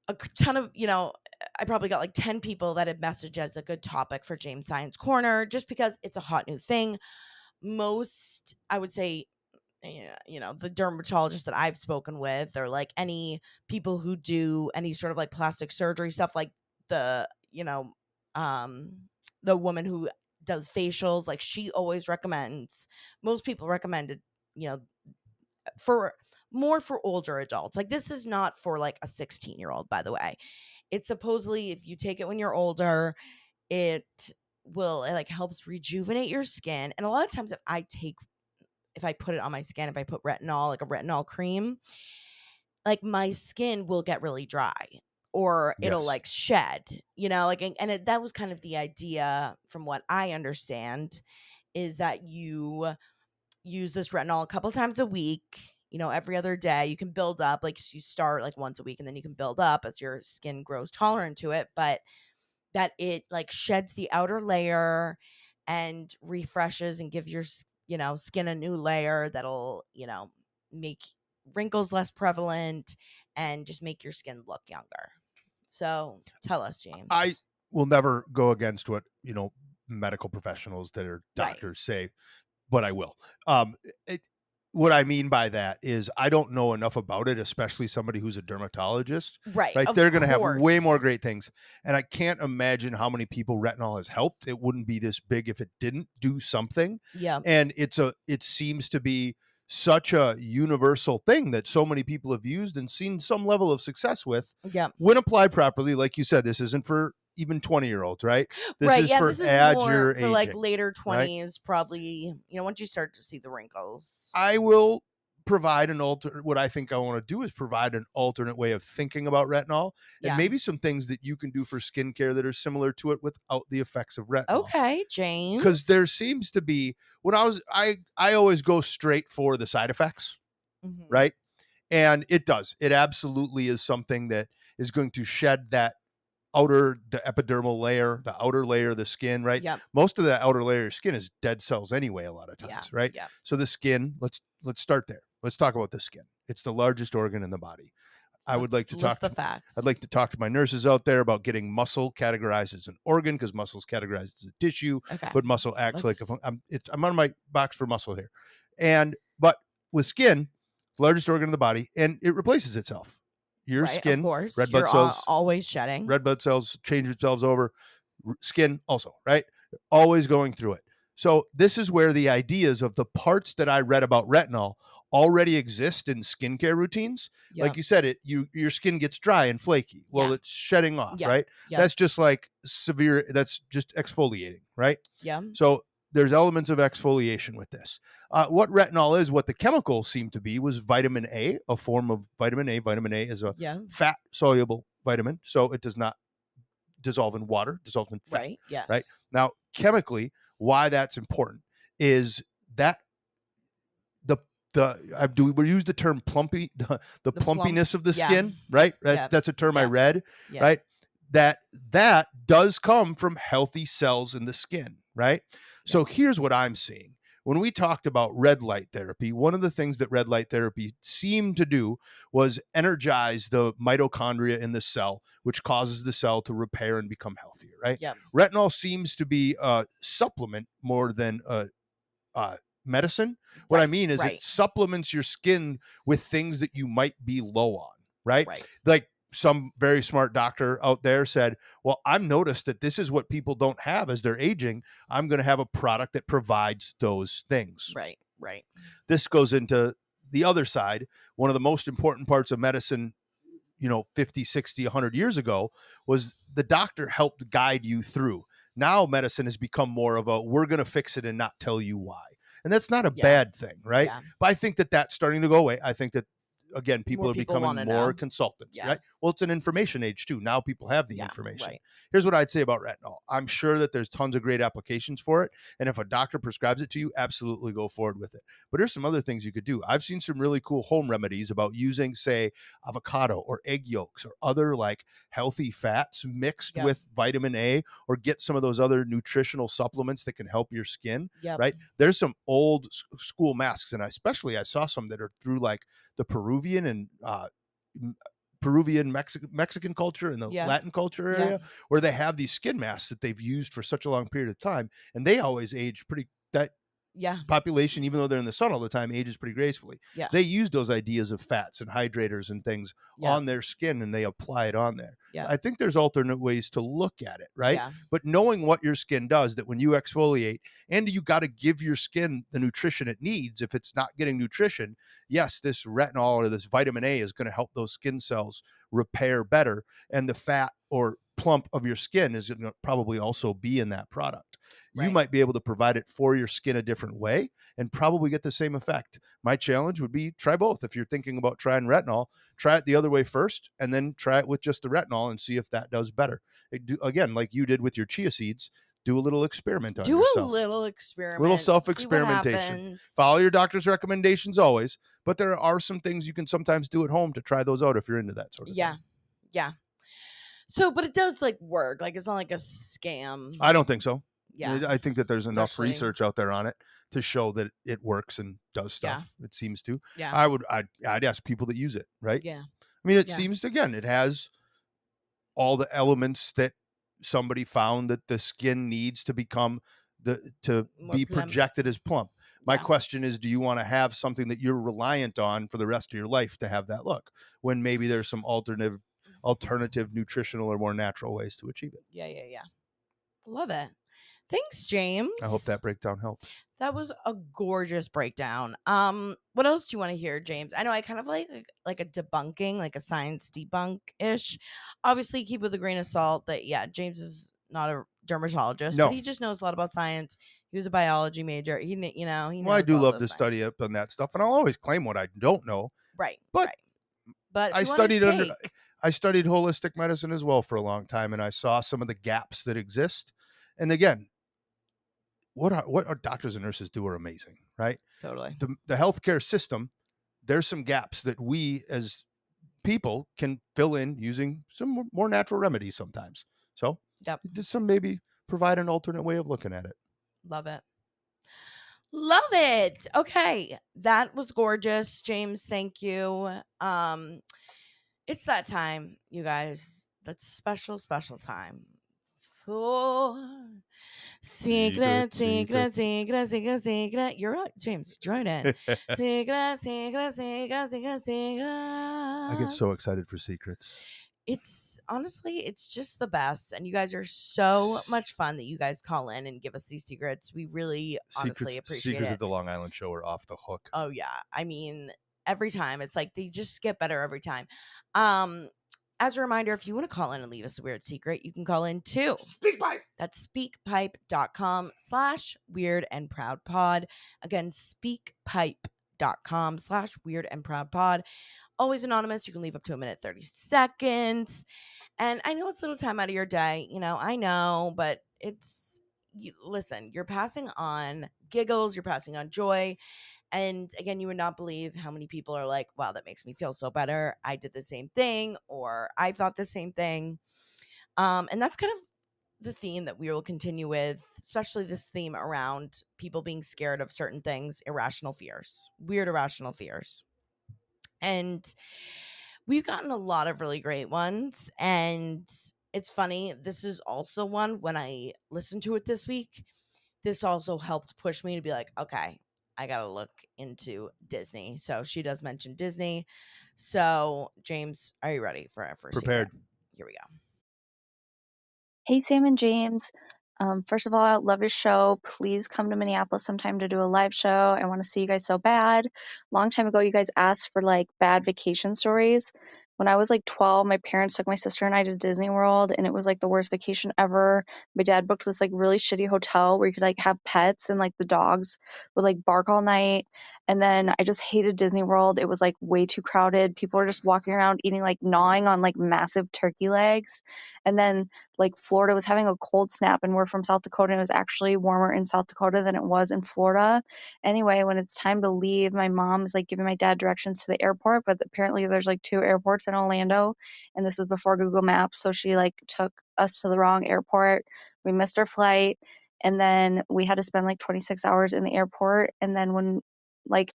a ton of, I probably got like 10 people that had messaged as a good topic for James Science Corner, just because it's a hot new thing. Most, I would say, the dermatologists that I've spoken with, or like any people who do any sort of like plastic surgery stuff, like the, the woman who does facials, like she always recommends, most people recommended, for more for older adults. Like this is not for like a 16-year-old, by the way. It's supposedly if you take it when you're older, it like helps rejuvenate your skin. And a lot of times if I put it on my skin, if I put retinol, like a retinol cream, like my skin will get really dry or it'll like shed, like, and that was kind of the idea from what I understand, is that you use this retinol a couple times a week, every other day. You can build up, like you start like once a week and then you can build up as your skin grows tolerant to it. But that it like sheds the outer layer and refreshes and give your skin a new layer that'll make wrinkles less prevalent and just make your skin look younger. So tell us, James. I will never go against what medical professionals that are doctors say, but I will. What I mean by that is I don't know enough about it, especially somebody who's a dermatologist. Right. They're going to have way more great things. And I can't imagine how many people retinol has helped. It wouldn't be this big if it didn't do something. Yeah. And it seems to be such a universal thing that so many people have used and seen some level of success with. Yeah. When applied properly, like you said, this isn't for even 20-year-olds, right? This is for this is your for aging, like later 20s, right? probably, once you start to see the wrinkles. I will provide what I think I want to do is provide an alternate way of thinking about retinol, and maybe some things that you can do for skincare that are similar to it without the effects of retinol. Okay, James. Because there seems to be, I always go straight for the side effects, right? And it absolutely is something that is going to shed that the epidermal layer, the outer layer of the skin, right? Yep. Most of that outer layer of skin is dead cells anyway, a lot of times, right? Yep. So the skin, let's start there. Let's talk about the skin. It's the largest organ in the body. I'd like to talk to my nurses out there about getting muscle categorized as an organ, because muscle is categorized as a tissue, but muscle acts I'm on my box for muscle here. But with skin, largest organ in the body, and it replaces itself. Your Right. Of skin, course. red You're blood cells, always shedding. change themselves over, skin also, right? Always going through it. So this is where the ideas of the parts that I read about retinol already exist in skincare routines. Like Yep. you said, your skin gets dry and flaky. Well, Yeah. it's shedding off, Yep. right? Yep. That's just like severe. That's just exfoliating, right? Yep. So there's elements of exfoliation with this. What retinol is, what the chemicals seem to be, was vitamin A, a form of vitamin A. Vitamin A is a Yep. fat soluble vitamin, so it does not dissolve in water, dissolve in fat, Right. right? Yes. Now, chemically, why that's important is that the do we use the term plumpy, the The plump. plumpiness of the Yeah. skin, right? Yep. That's a term I Yep. read, Yep. right? That does come from healthy cells in the skin, right? So Yep. here's what I'm seeing. When we talked about red light therapy, one of the things that red light therapy seemed to do was energize the mitochondria in the cell, which causes the cell to repair and become healthier, right? Yep. Retinol seems to be a supplement more than a medicine. What I Right. mean is it Right. supplements your skin with things that you might be low on, right? Right. Like some very smart doctor out there said, well, I've noticed that this is what people don't have as they're aging. I'm going to have a product that provides those things. Right. Right. This goes into the other side. One of the most important parts of medicine, 50, 60, 100 years ago, was the doctor helped guide you through. Now medicine has become more of a, we're going to fix it and not tell you why. And that's not a Yeah. bad thing, right? Yeah. But I think that that's starting to go away. I think that, again, people More are people becoming want to more know. consultants, Yeah. right? Well, it's an information age too. Now people have the Yeah. information. Right. Here's what I'd say about retinol. I'm sure that there's tons of great applications for it. And if a doctor prescribes it to you, absolutely go forward with it. But there's some other things you could do. I've seen some really cool home remedies about using, say, avocado or egg yolks or other like healthy fats mixed Yep. with vitamin A, or get some of those other nutritional supplements that can help your skin, Yep. right? There's some old school masks, and I saw some that are through like the Peruvian and Peruvian Mexican culture and the Yeah. Latin culture Yeah. area, where they have these skin masks that they've used for such a long period of time, and they always age pretty. That Yeah. population, even though they're in the sun all the time, ages pretty gracefully. Yeah. They use those ideas of fats and hydrators and things Yeah. on their skin, and they apply it on there. Yeah. I think there's alternate ways to look at it, right? Yeah. But knowing what your skin does, that when you exfoliate, and you got to give your skin the nutrition it needs. If it's not getting nutrition, yes, this retinol or this vitamin A is going to help those skin cells repair better, and the fat or plump of your skin is going to probably also be in that product. You Right. might be able to provide it for your skin a different way and probably get the same effect. My challenge would be try both. If you're thinking about trying retinol, try it the other way first, and then try it with just the retinol and see if that does better. Again, like you did with your chia seeds, do a little experiment on Do a yourself. little experiment. Little See what self-experimentation. happens. Follow your doctor's recommendations always, but there are some things you can sometimes do at home to try those out if you're into that sort of Yeah. thing. Yeah. So, but it does like work. Like it's not like a scam. I don't think so. Yeah. I think that there's enough Especially- research out there on it to show that it works and does Yeah. stuff. It seems to. Yeah. I'd ask people that use it, right? Yeah. I mean, it Yeah. seems to, again, it has all the elements that somebody found that the skin needs to become to More be plump. projected as plump. My Yeah. question is, do you want to have something that you're reliant on for the rest of your life to have that look, when maybe there's some alternative nutritional or more natural ways to achieve it? Yeah. Yeah. Yeah. Love it. Thanks, James. I hope that breakdown helps. That was a gorgeous breakdown. What else do you want to hear, James? I know I kind of like a debunking, like a science debunk-ish. Obviously, keep with a grain of salt that James is not a dermatologist, No. but he just knows a lot about science. He was a biology major. He knows. Well, I do all love the to study science. up on that stuff, and I'll always claim what I don't know. Right. But right. But I if you want his studied take- I studied holistic medicine as well for a long time, and I saw some of the gaps that exist. And again, what our doctors and nurses do are amazing, right? Totally. The healthcare system, there's some gaps that we as people can fill in using some more natural remedies sometimes. So Yep. just some maybe provide an alternate way of looking at it. Love it. Love it. Okay. That was gorgeous, James. Thank you. It's that time, you guys. That special time for Secret, secret, secret, secrets. secret, secret, secret. You're right, James. Join in. Secret, secret, secret, secret, I get secret. so excited for secrets. It's honestly, it's just the best. And you guys are so S- much fun that you guys call in and give us these secrets. We really honestly appreciate Secrets at it. the Long Island show are off the hook. Oh yeah. I mean, every time it's like they just get better every time. Um, as a reminder, if you want to call in and leave us a weird secret, you can call in too. SpeakPipe. That's speakpipe.com/weird and proud pod. Again, speakpipe.com/weird and proud pod. Always anonymous. You can leave up to a minute, 30 seconds. And I know it's a little time out of your day. I know, but listen, you're passing on giggles, you're passing on joy. And again, you would not believe how many people are like, wow, that makes me feel so better. I did the same thing, or I thought the same thing. And that's kind of the theme that we will continue with, especially this theme around people being scared of certain things, irrational fears, weird irrational fears. And we've gotten a lot of really great ones. And it's funny, this is also one when I listened to it this week, this also helped push me to be like, okay, I got to look into Disney. So she does mention Disney. So, James, are you ready for our first secret? Prepared. Here we go. Hey, Sam and James. First of all, I love your show. Please come to Minneapolis sometime to do a live show. I want to see you guys so bad. Long time ago, you guys asked for like bad vacation stories. When I was like 12, my parents took my sister and I to Disney World, and it was like the worst vacation ever. My dad booked this like really shitty hotel where you could like have pets and like the dogs would like bark all night. And then I just hated Disney World. It was like way too crowded. People were just walking around eating like gnawing on like massive turkey legs. And then like Florida was having a cold snap, and we're from South Dakota, and it was actually warmer in South Dakota than it was in Florida. Anyway, when it's time to leave, my mom is like giving my dad directions to the airport, but apparently there's like two airports in Orlando, and this was before Google Maps, so she like took us to the wrong airport. We missed our flight, and then we had to spend like 26 hours in the airport. And then when like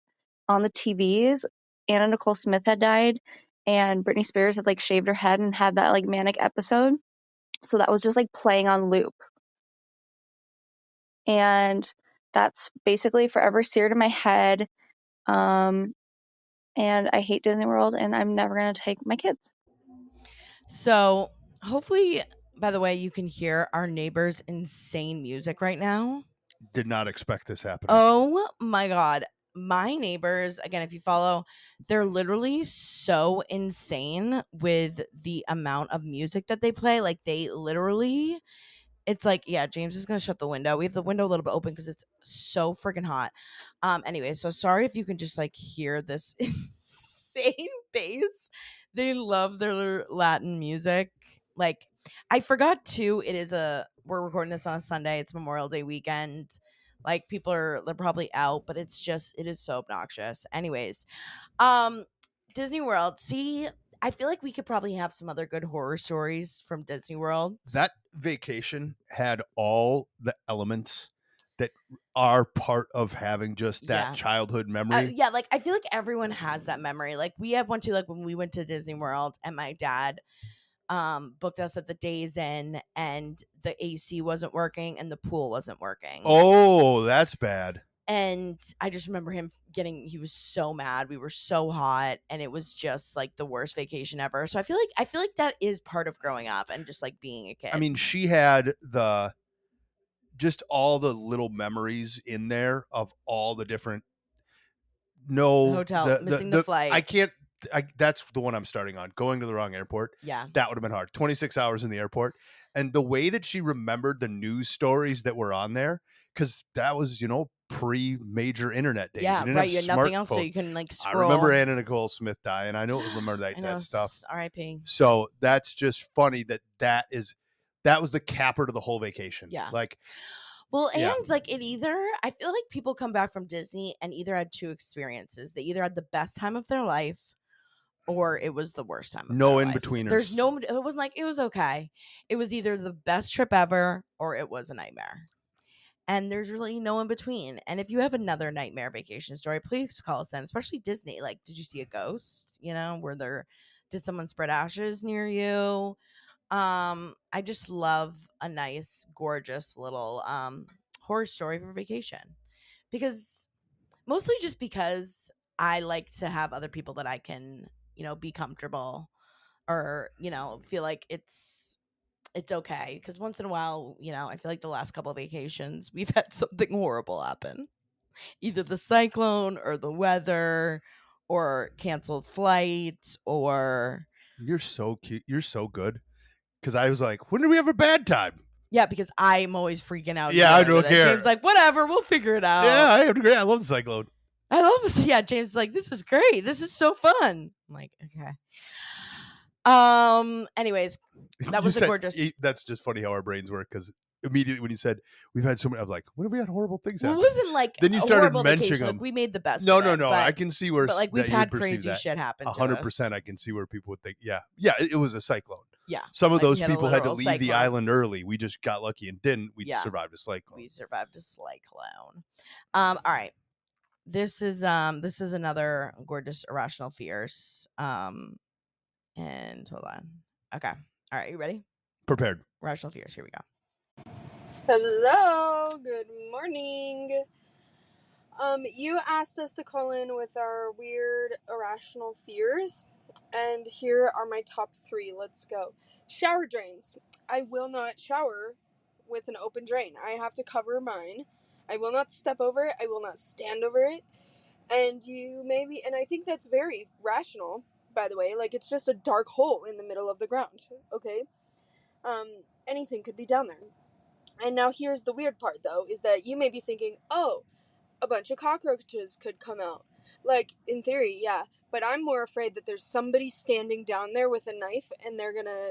on the TVs, Anna Nicole Smith had died, and Britney Spears had like shaved her head and had that like manic episode. So that was just like playing on loop. And that's basically forever seared in my head. Um, and I hate Disney World, and I'm never going to take my kids. So, hopefully, by the way, you can hear our neighbors' insane music right now. Did not expect this happening. Oh my God. My neighbors, again, if you follow, they're literally so insane with the amount of music that they play. Like, they literally, it's like, yeah, James is going to shut the window. We have the window a little bit open because it's so freaking hot. Anyway, so sorry if you can just like hear this insane bass. They love their Latin music. Like, I forgot too, we're recording this on a Sunday. It's Memorial Day weekend. Like, they're probably out, but it is so obnoxious. Anyways, um, Disney World. See, I feel like we could probably have some other good horror stories from Disney World. That vacation had all the elements that are part of having just that Yeah. childhood memory. Yeah, like I feel like everyone has that memory. Like we have one too. Like when we went to Disney World, and my dad booked us at the Days Inn, and the AC wasn't working and the pool wasn't working. Oh, that's bad. And I just remember he was so mad. We were so hot, and it was just like the worst vacation ever. So I feel like that is part of growing up and just like being a kid. I mean, she had just all the little memories in there of all the different Hotel, missing the flight. I can't. That's the one I'm starting on. Going to the wrong airport. Yeah. That would have been hard. 26 hours in the airport. And the way that she remembered the news stories that were on there, because that was, pre-major internet days. Yeah, You didn't right. have You had nothing else, so smartphone. you can like I scroll. remember Anna Nicole Smith dying. I remember I know, that stuff. R.I.P. So that's just funny that was the capper to the whole vacation. Yeah. Like, well, and yeah. like I feel like people come back from Disney and either had two experiences. They either had the best time of their life or it was the worst time of No their in life. betweeners. It wasn't like it was okay. It was either the best trip ever or it was a nightmare. And there's really no in between. And if you have another nightmare vacation story, please call us in, especially Disney. Like, did you see a ghost? Did someone spread ashes near you? I just love a nice, gorgeous little horror story for vacation. Because mostly just because I like to have other people that I can, be comfortable or, feel like it's okay. Because once in a while, I feel like the last couple of vacations we've had something horrible happen. Either the cyclone or the weather or canceled flights or You're so cute. You're so good. Because I was like, when did we have a bad time? yeah, because I'm always freaking out and Yeah, I dealing don't with it. James care. like, whatever, we'll figure it out. Yeah, I agree. I love the cyclone. I love this. Yeah, James is like, this is great. This is so fun. I'm like, okay. Anyways, that was a gorgeous. That's just funny how our brains work. Because immediately when you said we've had so many, I was like, when have we had horrible things Well, it happen? wasn't like Then you a started horrible mentioning vacation. them. Like we made the best. No, of no, it, no. But, I can see where but like we've that you would had perceive crazy that. shit happen. 100%. I can see where people would think, yeah, it was a cyclone. Yeah, Some of like we those had a people had to literal leave the cyclone. island early. We just got lucky and didn't. We Yeah. survived a cyclone. We survived a cyclone. All right. This is another gorgeous irrational fears. And hold on. Okay. All right, you ready? Prepared. Irrational fears. Here we go. Hello, good morning. You asked us to call in with our weird irrational fears, and here are my top 3. Let's go. Shower drains. I will not shower with an open drain. I have to cover mine. I will not step over it. I will not stand over it. And I think that's very rational, by the way. Like, it's just a dark hole in the middle of the ground, okay? Anything could be down there. And now here's the weird part, though, is that you may be thinking, oh, a bunch of cockroaches could come out. Like, in theory, yeah. But I'm more afraid that there's somebody standing down there with a knife and they're gonna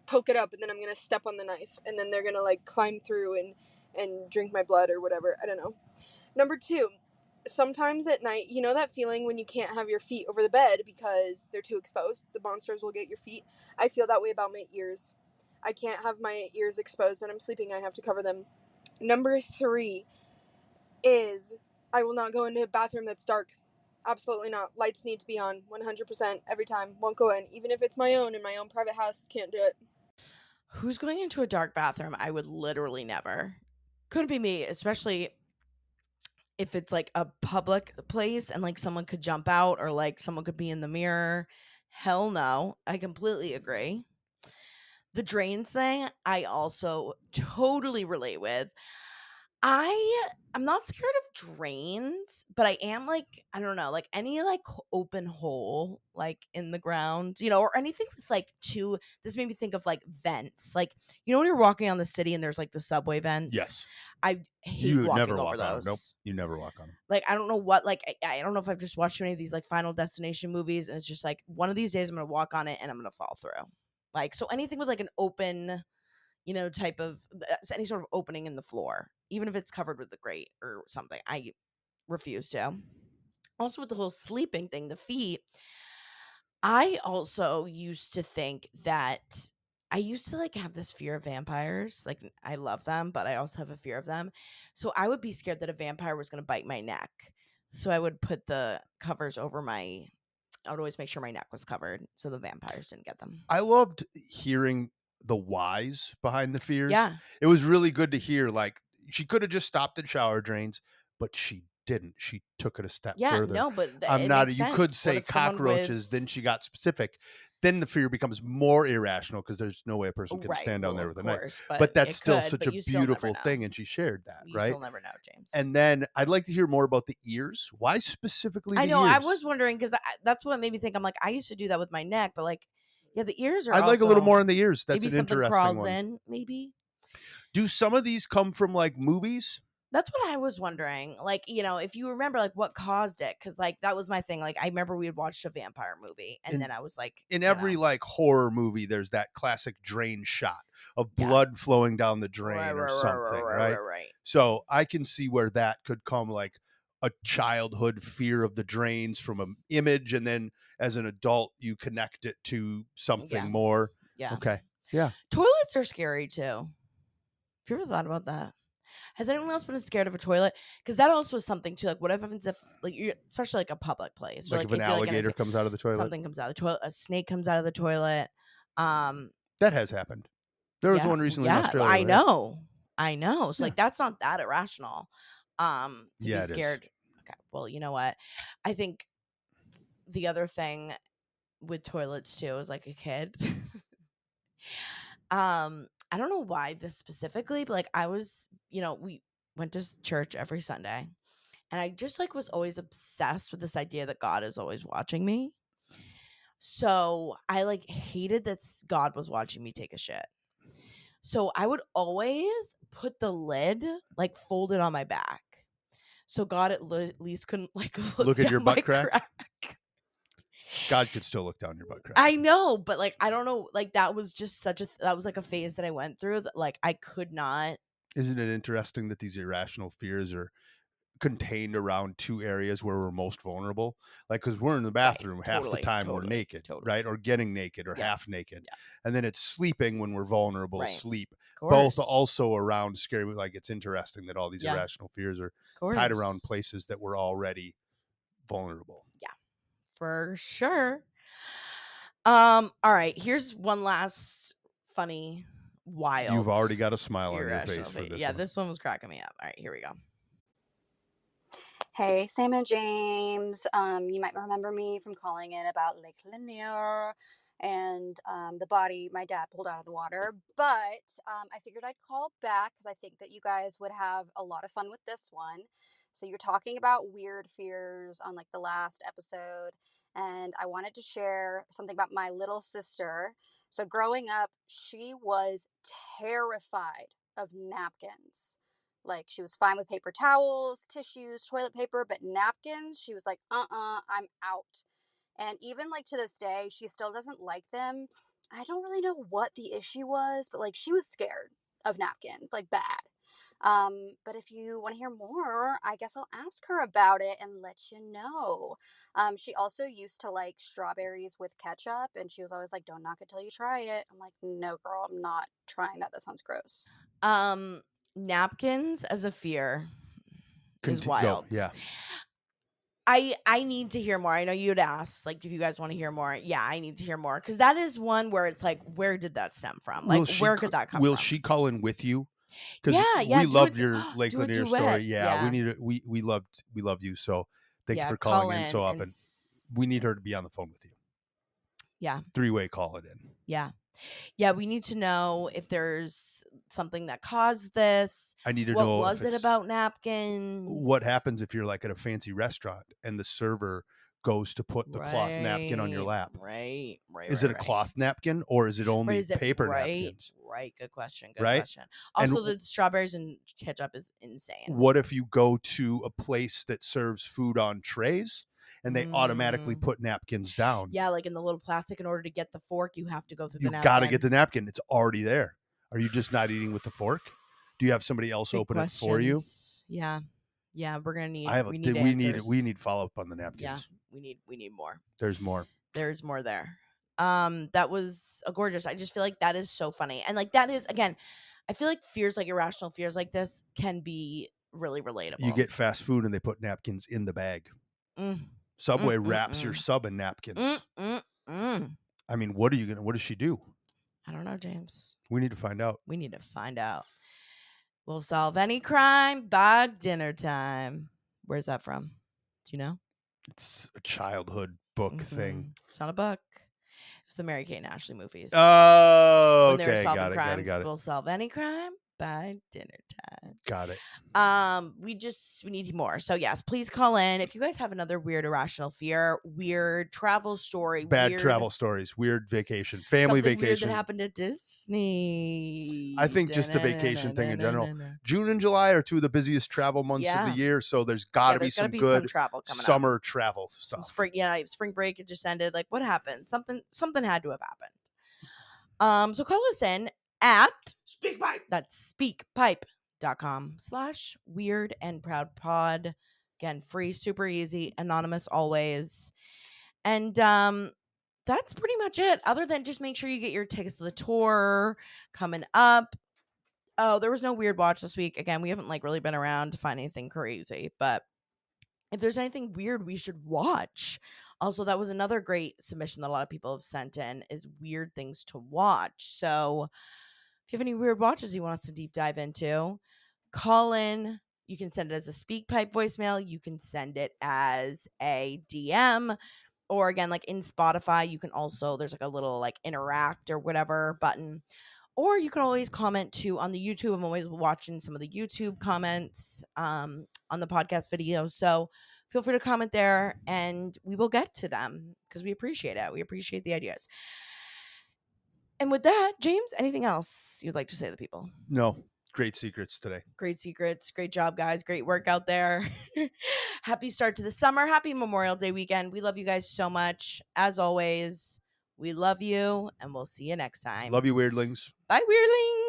poke it up and then I'm gonna step on the knife and then they're gonna, like, climb through and drink my blood or whatever. I don't know. Number 2, sometimes at night, you know that feeling when you can't have your feet over the bed because they're too exposed? The monsters will get your feet. I feel that way about my ears. I can't have my ears exposed when I'm sleeping. I have to cover them. Number 3 is I will not go into a bathroom that's dark. Absolutely not. Lights need to be on 100% every time. Won't go in. Even if it's my own in my own private house, can't do it. Who's going into a dark bathroom? I would literally never. Couldn't be me, especially if it's like a public place and like someone could jump out or like someone could be in the mirror. Hell no. I completely agree. The drains thing, I also totally relate with. I'm not scared of drains, but I am like, I don't know, like any like open hole like in the ground, or anything with like this made me think of like vents. Like, when you're walking on the city and there's like the subway vents. Yes. I hate You walking never over walk on those. them. Nope. You never walk on them. Like, I don't know what, like, I don't know if I've just watched any of these like Final Destination movies and it's just like one of these days I'm going to walk on it and I'm going to fall through. Like, so anything with like an open, type of any sort of opening in the floor, even if it's covered with the grate or something, I refuse to. Also, with the whole sleeping thing, the feet, I also used to think that I used to like have this fear of vampires. Like, I love them, but I also have a fear of them. So I would be scared that a vampire was going to bite my neck. So I would put the covers over I would always make sure my neck was covered so the vampires didn't get them. I loved hearing the whys behind the fears. Yeah. It was really good to hear. Like, she could have just stopped at shower drains, but she didn't. She took it a step further. No, but I'm it not. makes You sense. could What say if someone cockroaches. Then she got specific. Then the fear becomes more irrational because there's no way a person can stand down there with a knife. But that's still such a beautiful thing, and she shared that, right? You'll never know, James. And then I'd like to hear more about the ears. Why specifically the I know. ears? I was wondering because that's what made me think. I'm like, I used to do that with my neck, but like, yeah, the ears are. I'd like a little more on the ears. That's maybe an something interesting crawls one. in. Maybe. Do some of these come from like movies? That's what I was wondering. Like, if you remember, like, what caused it? Because, like, that was my thing. Like, I remember we had watched a vampire movie, and then I was like, in every like horror movie, there's that classic drain shot of blood flowing down the drain or something, right? So I can see where that could come, like a childhood fear of the drains from an image, and then as an adult, you connect it to something more. Yeah. Okay. Yeah. Toilets are scary too. Have you ever thought about that? Has anyone else been scared of a toilet? Because that also is something too. Like, what happens if, like, especially like a public place, like if an alligator comes out of the toilet, something comes out of the toilet, a snake comes out of the toilet. That has happened. There was Yeah, one recently in yeah, Australia. I know. So, Yeah. like, that's not that irrational, to be Yeah, it is. scared. Okay, well, you know what? I think the other thing with toilets too is, like, a kid. I don't know why this specifically, but, like, I was we went to church every Sunday, and I just, like, was always obsessed with this idea that God is always watching me. So, I, like, hated that God was watching me take a shit. So, I would always put the lid, like, folded on my back. So God at least couldn't, like, look Look at down your my butt crack? crack. God could still look down your butt crack. I know, but, like, I don't know, like, that was just that was, like, a phase that I went through that, like, I could not. Isn't it interesting that these irrational fears are contained around two areas where we're most vulnerable? Like, because we're in the Right, bathroom half the time we're naked, right? Or getting naked or Yeah, half naked. yeah. And then it's sleeping when we're vulnerable, Right. sleep. Of Both course. also around scary. Like, it's interesting that all these Yeah. irrational fears are Of tied around course. places that we're already vulnerable. Yeah, for sure. All right, here's one last funny, wild. You've already got a smile on your irrational face for this yeah, one. this one was cracking me up. All right, here we go. Hey, Sam and James. You might remember me from calling in about Lake Lanier and the body my dad pulled out of the water. But I figured I'd call back because I think that you guys would have a lot of fun with this one. So you're talking about weird fears on like the last episode, and I wanted to share something about my little sister. So growing up, she was terrified of napkins. Like, she was fine with paper towels, tissues, toilet paper, but napkins, she was like, I'm out. And even like to this day, she still doesn't like them. I don't really know what the issue was, but like she was scared of napkins, like bad. But if you want to hear more, I guess I'll ask her about it and let you know. She also used to like strawberries with ketchup, and she was always like, "Don't knock it till you try it." I'm like, "No, girl, I'm not trying that. That sounds gross." Napkins as a fear is wild. Yeah. I need to hear more. I know you'd ask, like, if you guys want to hear more. Yeah, I need to hear more because that is one where it's like, where did that stem from? Like, where could that come from? Will she call in with you? Because Yeah, we loved your Lake do a Lanier duet. story. Yeah, Yeah. we need it. We love you. So thank you Yeah, for call calling in so in and often. We need her to be on the phone with you. Yeah. 3-way call it in. Yeah. Yeah, we need to know if there's something that caused this. I need to What know was if it it's about napkins? what happens if you're like at a fancy restaurant and the server goes to put the cloth napkin on your lap. Right. Is it a cloth napkin or is it only Is it paper napkins? Right. Good question. Right? Also, And the strawberries and ketchup is insane. what if you go to a place that serves food on trays and they automatically put napkins down? Yeah, like in the little plastic. In order to get the fork, you have to go through the napkin. You got to get the napkin. It's already there. Are you just not eating with the fork? Do you have somebody else open it for you? Yeah. Yeah, we're gonna need. We need follow up on the napkins. Yeah, we need more. There's more. There's more there. That was a gorgeous. I just feel like that is so funny, and like that is again, I feel like fears, like irrational fears, like this can be really relatable. You get fast food and they put napkins in the bag. Subway wraps your sub in napkins. I mean, what does she do? I don't know, James. We need to find out. We'll solve any crime by dinner time. Where's that from? Do you know? It's a childhood book thing. It's not a book. It's the Mary Kate and Ashley movies. Oh, when they were okay. solving Got crimes, it. we'll solve any crime by dinner time. Got it. We need more. So yes, please call in if you guys have another weird irrational fear, weird travel story, bad travel stories, weird vacation, family vacation weird that happened at Disney. I think just the vacation thing in general. June and July are two of the busiest travel months of the year, so there's got to be some good travel coming summer up. travel stuff. Spring break it just ended. Like, what happened? Something had to have happened. So call us in at SpeakPipe. That's speakpipe.com/weird and proud pod. Again, free, super easy, anonymous always. And that's pretty much it. Other than just make sure you get your tickets to the tour coming up. Oh, there was no weird watch this week. Again, we haven't like really been around to find anything crazy, but if there's anything weird we should watch Also, that was another great submission that a lot of people have sent in, is weird things to watch. So if you have any weird watches you want us to deep dive into, call in. You can send it as a speak pipe voicemail. You can send it as a DM. Or again, like in Spotify, you can also, there's like a little like interact or whatever button. Or you can always comment too on the YouTube. I'm always watching some of the YouTube comments on the podcast videos. So feel free to comment there and we will get to them because we appreciate it. We appreciate the ideas. And with that, James, anything else you'd like to say to the people? No, great secrets today. Great secrets. Great job, guys. Great work out there. Happy start to the summer. Happy Memorial Day weekend. We love you guys so much. As always, we love you and we'll see you next time. Love you, weirdlings. Bye, weirdlings.